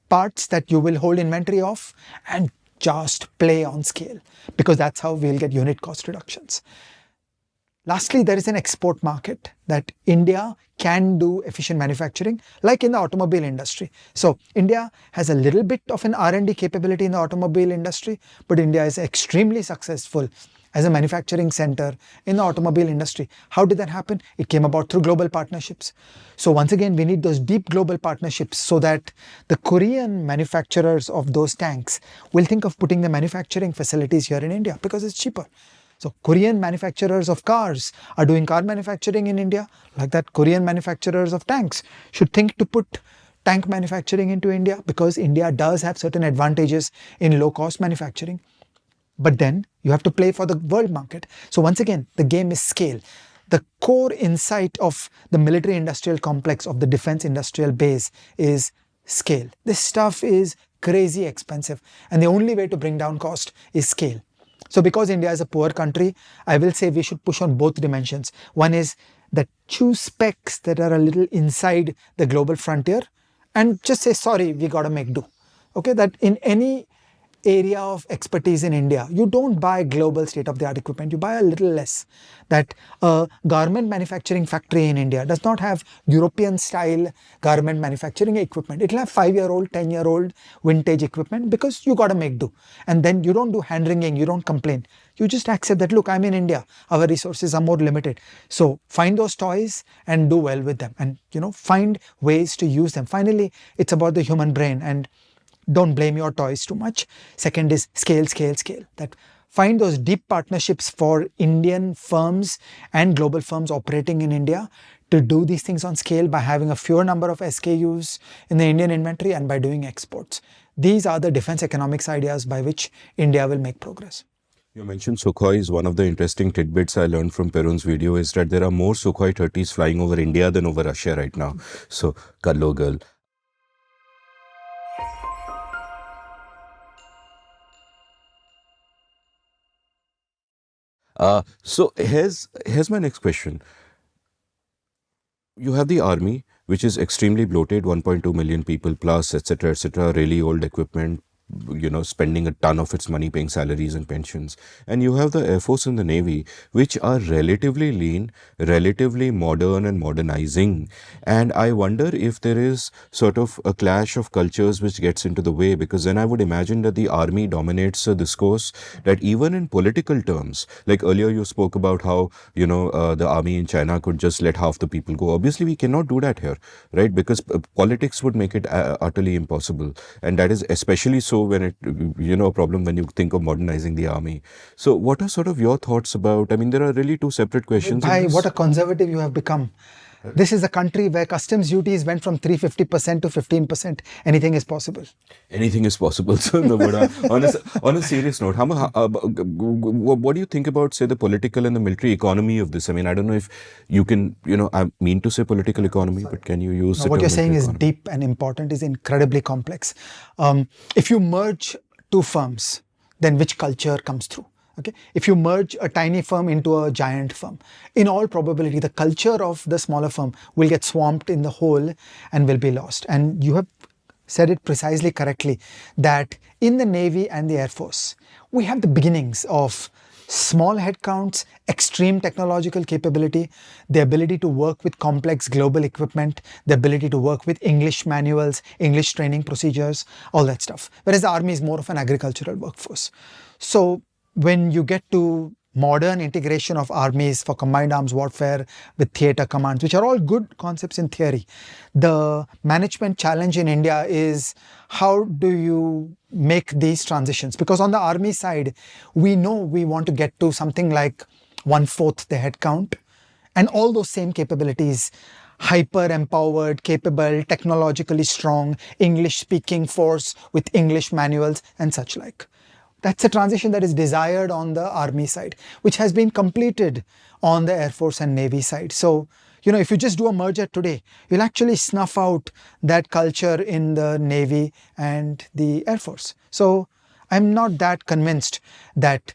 Speaker 1: parts that you will hold inventory of and just play on scale, because that's how we'll get unit cost reductions. Lastly, there is an export market that India can do efficient manufacturing, like in the automobile industry. So India has a little bit of an R&D capability in the automobile industry, but India is extremely successful as a manufacturing center in the automobile industry. How did that happen? It came about through global partnerships. So once again, we need those deep global partnerships so that the Korean manufacturers of those tanks will think of putting the manufacturing facilities here in India because it's cheaper. So Korean manufacturers of cars are doing car manufacturing in India. Like that, Korean manufacturers of tanks should think to put tank manufacturing into India, because India does have certain advantages in low-cost manufacturing. But then you have to play for the world market. So once again, the game is scale. The core insight of the military industrial complex of the defense industrial base is scale. This stuff is crazy expensive, and the only way to bring down cost is scale. So because India is a poor country, I will say we should push on both dimensions. One is that choose specs that are a little inside the global frontier and just say, sorry, we got to make do. Okay, that in any area of expertise in India. You don't buy global state-of-the-art equipment. You buy a little less. That a garment manufacturing factory in India does not have European-style garment manufacturing equipment. It'll have 5-year-old, 10-year-old vintage equipment because you got to make do. And then you don't do hand-wringing. You don't complain. You just accept that, look, I'm in India. Our resources are more limited. So find those toys and do well with them. And, find ways to use them. Finally, it's about the human brain. And don't blame your toys too much. Second is scale, scale, scale. That find those deep partnerships for Indian firms and global firms operating in India to do these things on scale by having a fewer number of SKUs in the Indian inventory and by doing exports. These are the defense economics ideas by which India will make progress.
Speaker 2: You mentioned Sukhoi. One of the interesting tidbits I learned from Perun's video is that there are more Sukhoi 30s flying over India than over Russia right now. So, Kallo girl. So here's my next question. You have the army, which is extremely bloated, 1.2 million people plus, etc., really old equipment, spending a ton of its money paying salaries and pensions. And you have the Air Force and the Navy, which are relatively lean, relatively modern and modernizing. And I wonder if there is sort of a clash of cultures which gets into the way, because then I would imagine that the army dominates a discourse that even in political terms, like earlier you spoke about how, the army in China could just let half the people go. Obviously, we cannot do that here, right? Because politics would make it utterly impossible. And that is especially so when it, a problem when you think of modernizing the army. So what are sort of your thoughts about, there are really two separate questions.
Speaker 1: Bhai, what a conservative you have become. This is a country where customs duties went from 350% to 15%. Anything is possible.
Speaker 2: Anything is possible. So, no, but on a serious note, what do you think about, say, the political and the military economy of this? I don't know if you can, I mean to say political economy, but can you use
Speaker 1: what you're saying is deep and important, is incredibly complex. If you merge two firms, then which culture comes through? Okay. If you merge a tiny firm into a giant firm, in all probability, the culture of the smaller firm will get swamped in the whole and will be lost. And you have said it precisely correctly that in the Navy and the Air Force, we have the beginnings of small headcounts, extreme technological capability, the ability to work with complex global equipment, the ability to work with English manuals, English training procedures, all that stuff. Whereas the Army is more of an agricultural workforce. So when you get to modern integration of armies for combined arms warfare with theater commands, which are all good concepts in theory, the management challenge in India is how do you make these transitions? Because on the army side, we know we want to get to something like 1/4 the headcount and all those same capabilities, hyper empowered, capable, technologically strong, English speaking force with English manuals and such like. That's a transition that is desired on the army side, which has been completed on the Air Force and Navy side. So, if you just do a merger today, you'll actually snuff out that culture in the Navy and the Air Force. So I'm not that convinced that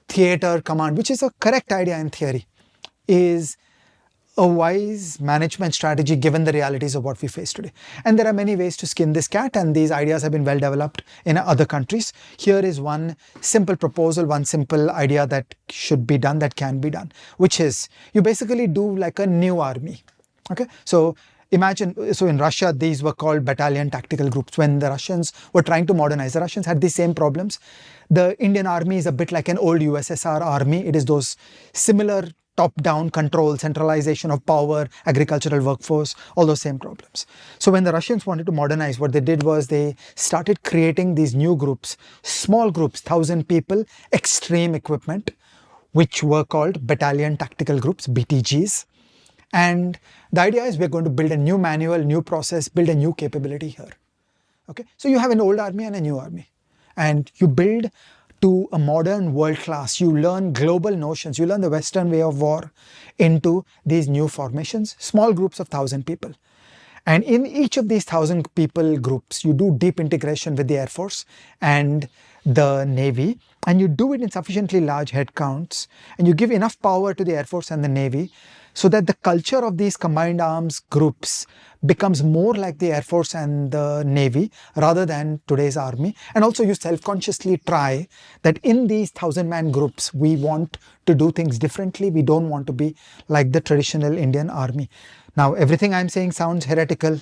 Speaker 1: theater command, which is a correct idea in theory, is a wise management strategy given the realities of what we face today. And there are many ways to skin this cat, and these ideas have been well developed in other countries. Here is one simple proposal, one simple idea that should be done, that can be done, which is you basically do like a new army. Okay, so imagine, so in Russia, these were called battalion tactical groups. When the Russians were trying to modernize, the Russians had the same problems. The Indian army is a bit like an old USSR army. It is those similar top-down control, centralization of power, agricultural workforce, all those same problems. So when the Russians wanted to modernize, what they did was they started creating these new groups, small groups, 1,000 people, extreme equipment, which were called battalion tactical groups, BTGs. And the idea is we're going to build a new manual, new process, build a new capability here. Okay, so you have an old army and a new army, and you build to a modern world class. You learn global notions, you learn the Western way of war into these new formations, small groups of 1,000 people. And in each of these 1,000 people groups, you do deep integration with the Air Force and the Navy, and you do it in sufficiently large headcounts, and you give enough power to the Air Force and the Navy so that the culture of these combined arms groups becomes more like the Air Force and the Navy rather than today's army. And also you self-consciously try that in these 1,000-man groups, we want to do things differently. We don't want to be like the traditional Indian army. Now, everything I'm saying sounds heretical,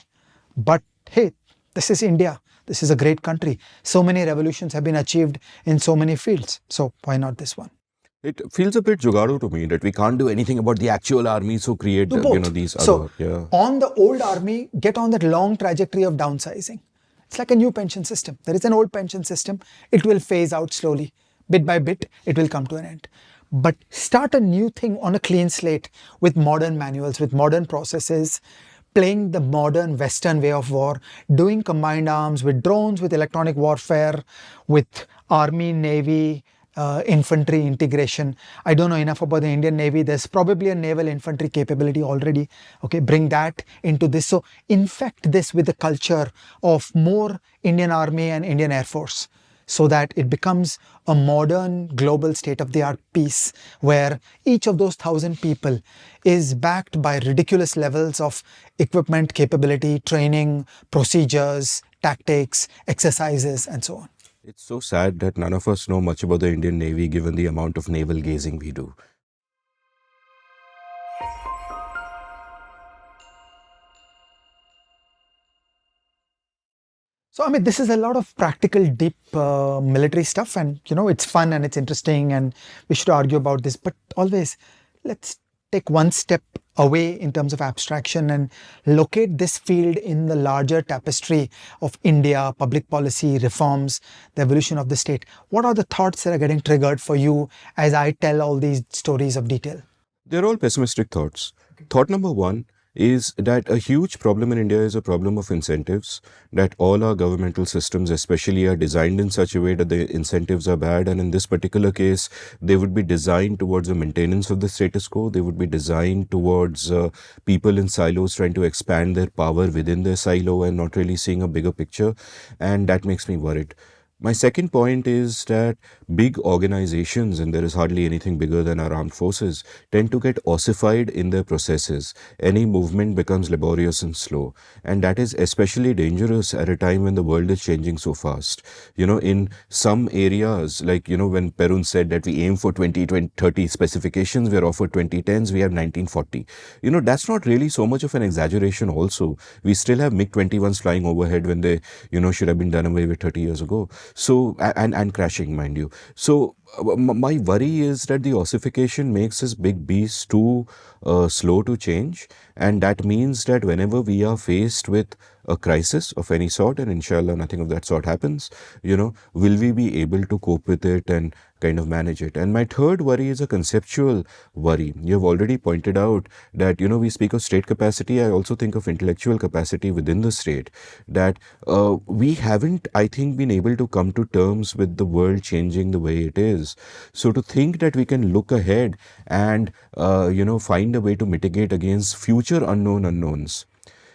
Speaker 1: but hey, this is India. This is a great country. So many revolutions have been achieved in so many fields. So why not this one?
Speaker 2: It feels a bit jugadu to me that we can't do anything about the actual army, so create
Speaker 1: Do both.
Speaker 2: these
Speaker 1: So
Speaker 2: other, yeah.
Speaker 1: on the old army, get on that long trajectory of downsizing. It's like a new pension system. There is an old pension system. It will phase out slowly. Bit by bit, it will come to an end. But start a new thing on a clean slate with modern manuals, with modern processes, playing the modern Western way of war, doing combined arms with drones, with electronic warfare, with army, navy, infantry integration. I don't know enough about the Indian Navy. There's probably a naval infantry capability already. Okay, bring that into this. So infect this with the culture of more Indian Army and Indian Air Force, so that it becomes a modern global state-of-the-art piece where each of those 1,000 people is backed by ridiculous levels of equipment, capability, training, procedures, tactics, exercises, and so on.
Speaker 2: It's so sad that none of us know much about the Indian Navy given the amount of naval gazing we do.
Speaker 1: So, Amit, this is a lot of practical, deep military stuff, and it's fun and it's interesting, and we should argue about this. But always, let's take one step away in terms of abstraction and locate this field in the larger tapestry of India, public policy, reforms, the evolution of the state. What are the thoughts that are getting triggered for you as I tell all these stories of detail?
Speaker 2: They're all pessimistic thoughts. Thought number one is that a huge problem in India is a problem of incentives, that all our governmental systems especially are designed in such a way that the incentives are bad, and in this particular case they would be designed towards the maintenance of the status quo. They would be designed towards people in silos trying to expand their power within their silo and not really seeing a bigger picture, and that makes me worried. My second point is that big organizations, and there is hardly anything bigger than our armed forces, tend to get ossified in their processes. Any movement becomes laborious and slow. And that is especially dangerous at a time when the world is changing so fast. In some areas, like, when Perun said that we aim for 2030 specifications, we're offered 2010s, we have 1940. That's not really so much of an exaggeration also. We still have MiG-21s flying overhead when they, should have been done away with 30 years ago. So, and crashing, mind you. So, my worry is that the ossification makes this big beast too slow to change. And that means that whenever we are faced with a crisis of any sort, and inshallah nothing of that sort happens, will we be able to cope with it and kind of manage it? And my third worry is a conceptual worry. You have already pointed out that, we speak of state capacity. I also think of intellectual capacity within the state, that we haven't, I think, been able to come to terms with the world changing the way it is. So to think that we can look ahead and, find a way to mitigate against future unknown unknowns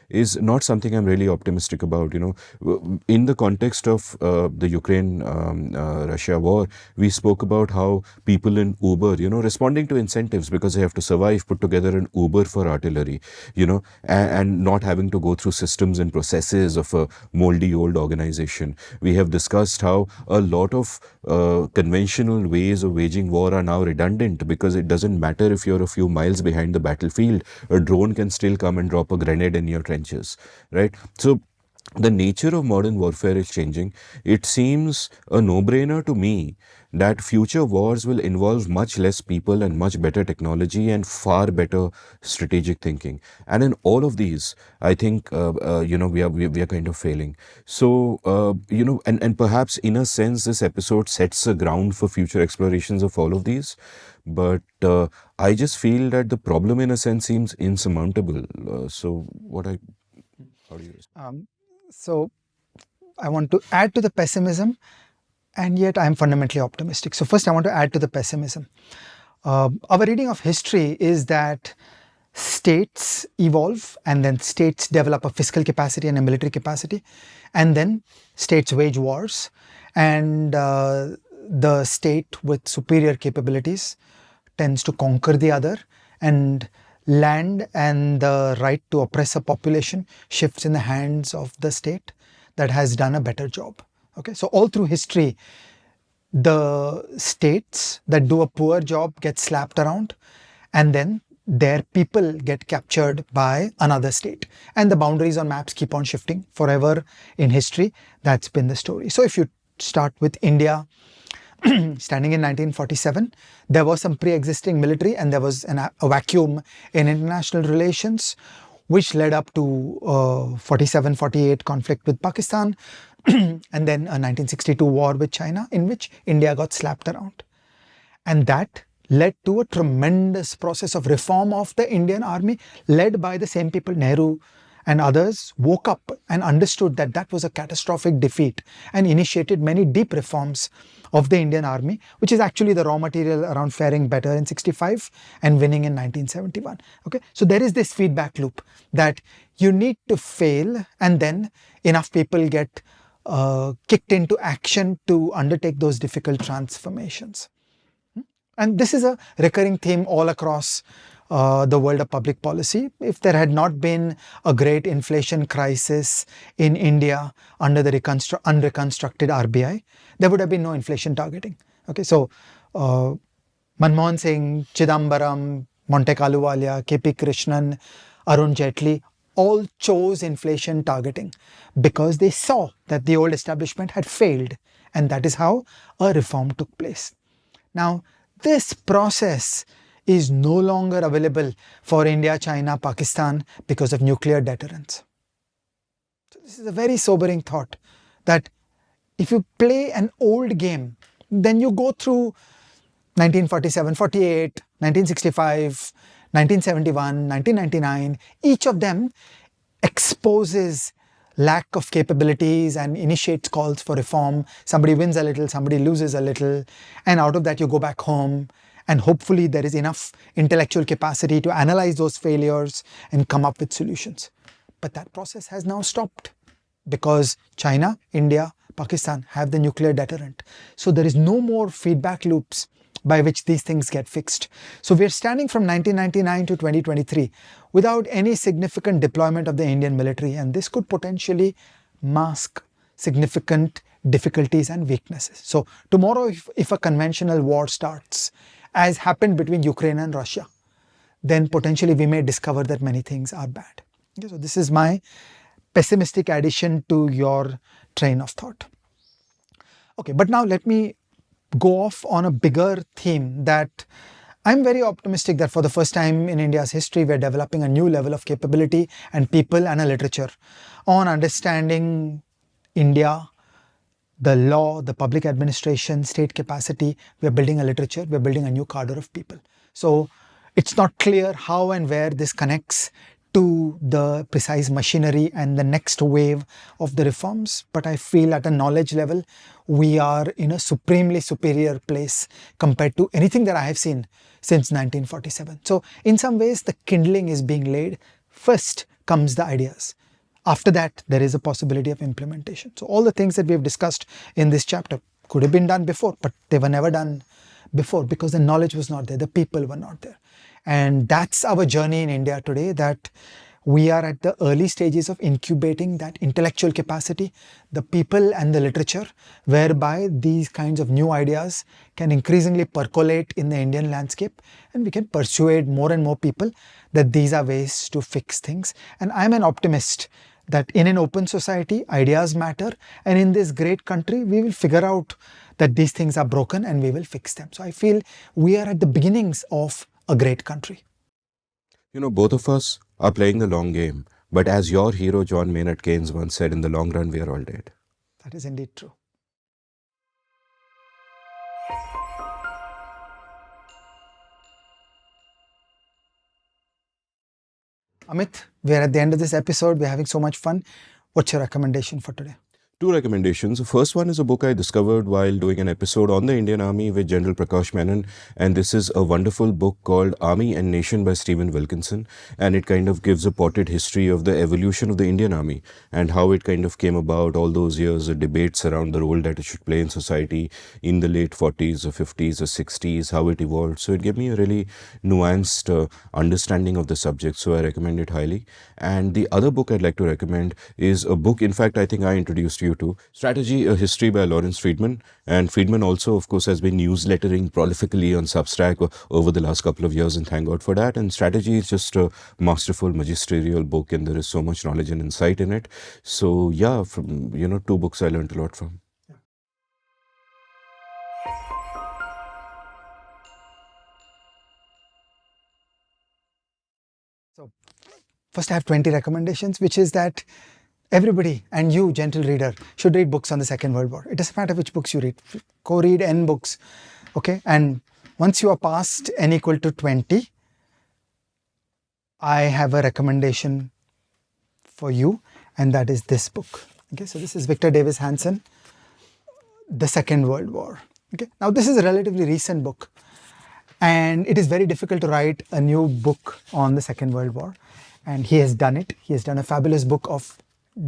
Speaker 2: is not something I'm really optimistic about. In the context of the Ukraine-Russia war, we spoke about how people in Uber, responding to incentives because they have to survive, put together an Uber for artillery, and not having to go through systems and processes of a moldy old organization. We have discussed how a lot of conventional ways of waging war are now redundant because it doesn't matter if you're a few miles behind the battlefield, a drone can still come and drop a grenade in your trenches, right? So the nature of modern warfare is changing. It seems a no-brainer to me that future wars will involve much less people and much better technology and far better strategic thinking. And in all of these, I think, we are kind of failing. So, and perhaps in a sense, this episode sets a ground for future explorations of all of these. But I just feel that the problem, in a sense, seems insurmountable. How do you respond?
Speaker 1: So I want to add to the pessimism, and yet I'm fundamentally optimistic. So first I want to add to the pessimism. Our reading of history is that states evolve, and then states develop a fiscal capacity and a military capacity, and then states wage wars, and the state with superior capabilities tends to conquer the other, and land and the right to oppress a population shifts in the hands of the state that has done a better job. Okay, so all through history, the states that do a poor job get slapped around, and then their people get captured by another state, and the boundaries on maps keep on shifting forever in history. That's been the story. So if you start with India, standing in 1947, there was some pre-existing military, and there was a vacuum in international relations, which led up to 47-48 conflict with Pakistan, and then a 1962 war with China, in which India got slapped around. And that led to a tremendous process of reform of the Indian army, led by the same people. Nehru and others woke up and understood that that was a catastrophic defeat, and initiated many deep reforms of the Indian army, which is actually the raw material around faring better in 65 and winning in 1971. Okay, so there is this feedback loop that you need to fail, and then enough people get kicked into action to undertake those difficult transformations. And this is a recurring theme all across the world of public policy. If there had not been a great inflation crisis in India under the unreconstructed RBI, there would have been no inflation targeting. Okay, so Manmohan Singh, Chidambaram, Monte Ahluwalia, KP Krishnan, Arun Jaitley all chose inflation targeting because they saw that the old establishment had failed, and that is how a reform took place. Now, this process is no longer available for India, China, Pakistan because of nuclear deterrence. So this is a very sobering thought, that if you play an old game, then you go through 1947, 48, 1965, 1971, 1999, each of them exposes lack of capabilities and initiates calls for reform. Somebody wins a little, somebody loses a little, and out of that you go back home, and hopefully there is enough intellectual capacity to analyze those failures and come up with solutions. But that process has now stopped because China, India, Pakistan have the nuclear deterrent. So there is no more feedback loops by which these things get fixed. So we're standing from 1999 to 2023 without any significant deployment of the Indian military, and this could potentially mask significant difficulties and weaknesses. So tomorrow, if a conventional war starts, as happened between Ukraine and Russia, then potentially we may discover that many things are bad. Okay, so this is my pessimistic addition to your train of thought. Okay, but now let me go off on a bigger theme, that I'm very optimistic that for the first time in India's history, we're developing a new level of capability and people and a literature on understanding India, the law, the public administration, state capacity. We're building a literature, we're building a new cadre of people. So it's not clear how and where this connects to the precise machinery and the next wave of the reforms, but I feel at a knowledge level, we are in a supremely superior place compared to anything that I have seen since 1947. So in some ways, the kindling is being laid. First comes the ideas. After that, there is a possibility of implementation. So all the things that we have discussed in this chapter could have been done before, but they were never done before because the knowledge was not there, the people were not there. And that's our journey in India today, that we are at the early stages of incubating that intellectual capacity, the people and the literature, whereby these kinds of new ideas can increasingly percolate in the Indian landscape, and we can persuade more and more people that these are ways to fix things. And I'm an optimist that in an open society, ideas matter, and in this great country, we will figure out that these things are broken and we will fix them. So I feel we are at the beginnings of a great country.
Speaker 2: You know, both of us are playing the long game, but as your hero John Maynard Keynes once said, in the long run, we are all dead.
Speaker 1: That is indeed true. Amit, we are at the end of this episode. We're having so much fun. What's your recommendation for today?
Speaker 2: Two recommendations. The first one is a book I discovered while doing an episode on the Indian Army with General Prakash Menon. And this is a wonderful book called Army and Nation by Stephen Wilkinson. And it kind of gives a potted history of the evolution of the Indian Army and how it kind of came about all those years of debates around the role that it should play in society in the late 40s or 50s or 60s, how it evolved. So it gave me a really nuanced understanding of the subject. So I recommend it highly. And the other book I'd like to recommend is a book, in fact, I think I introduced you to, Strategy, A History by Lawrence Friedman. And Friedman also, of course, has been newslettering prolifically on Substack over the last couple of years, and thank God for that. And Strategy is just a masterful magisterial book, and there is so much knowledge and insight in it. So yeah, from two books I learned a lot from.
Speaker 1: So first I have 20 recommendations, which is that everybody, and you, gentle reader, should read books on the Second World War. It doesn't matter which books you read. Go read N books. Okay. And once you are past N equal to 20, I have a recommendation for you, and that is this book. Okay. So this is Victor Davis Hanson, The Second World War. Okay. Now this is a relatively recent book, and it is very difficult to write a new book on the Second World War. And he has done it. He has done a fabulous book of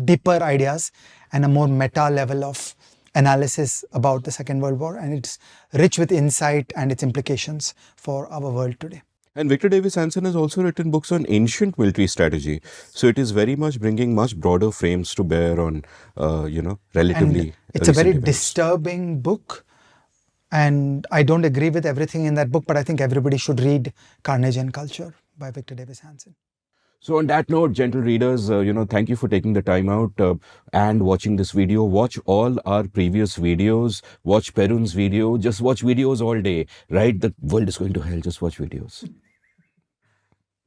Speaker 1: deeper ideas and a more meta level of analysis about the Second World War, and it's rich with insight and its implications for our world today.
Speaker 2: And Victor Davis Hanson has also written books on ancient military strategy. So it is very much bringing much broader frames to bear on, relatively.
Speaker 1: And it's a very
Speaker 2: events.
Speaker 1: disturbing book. And I don't agree with everything in that book, but I think everybody should read Carnage and Culture by Victor Davis Hanson.
Speaker 2: So on that note, gentle readers, thank you for taking the time out and watching this video. Watch all our previous videos. Watch Perun's video. Just watch videos all day, right? The world is going to hell. Just watch videos.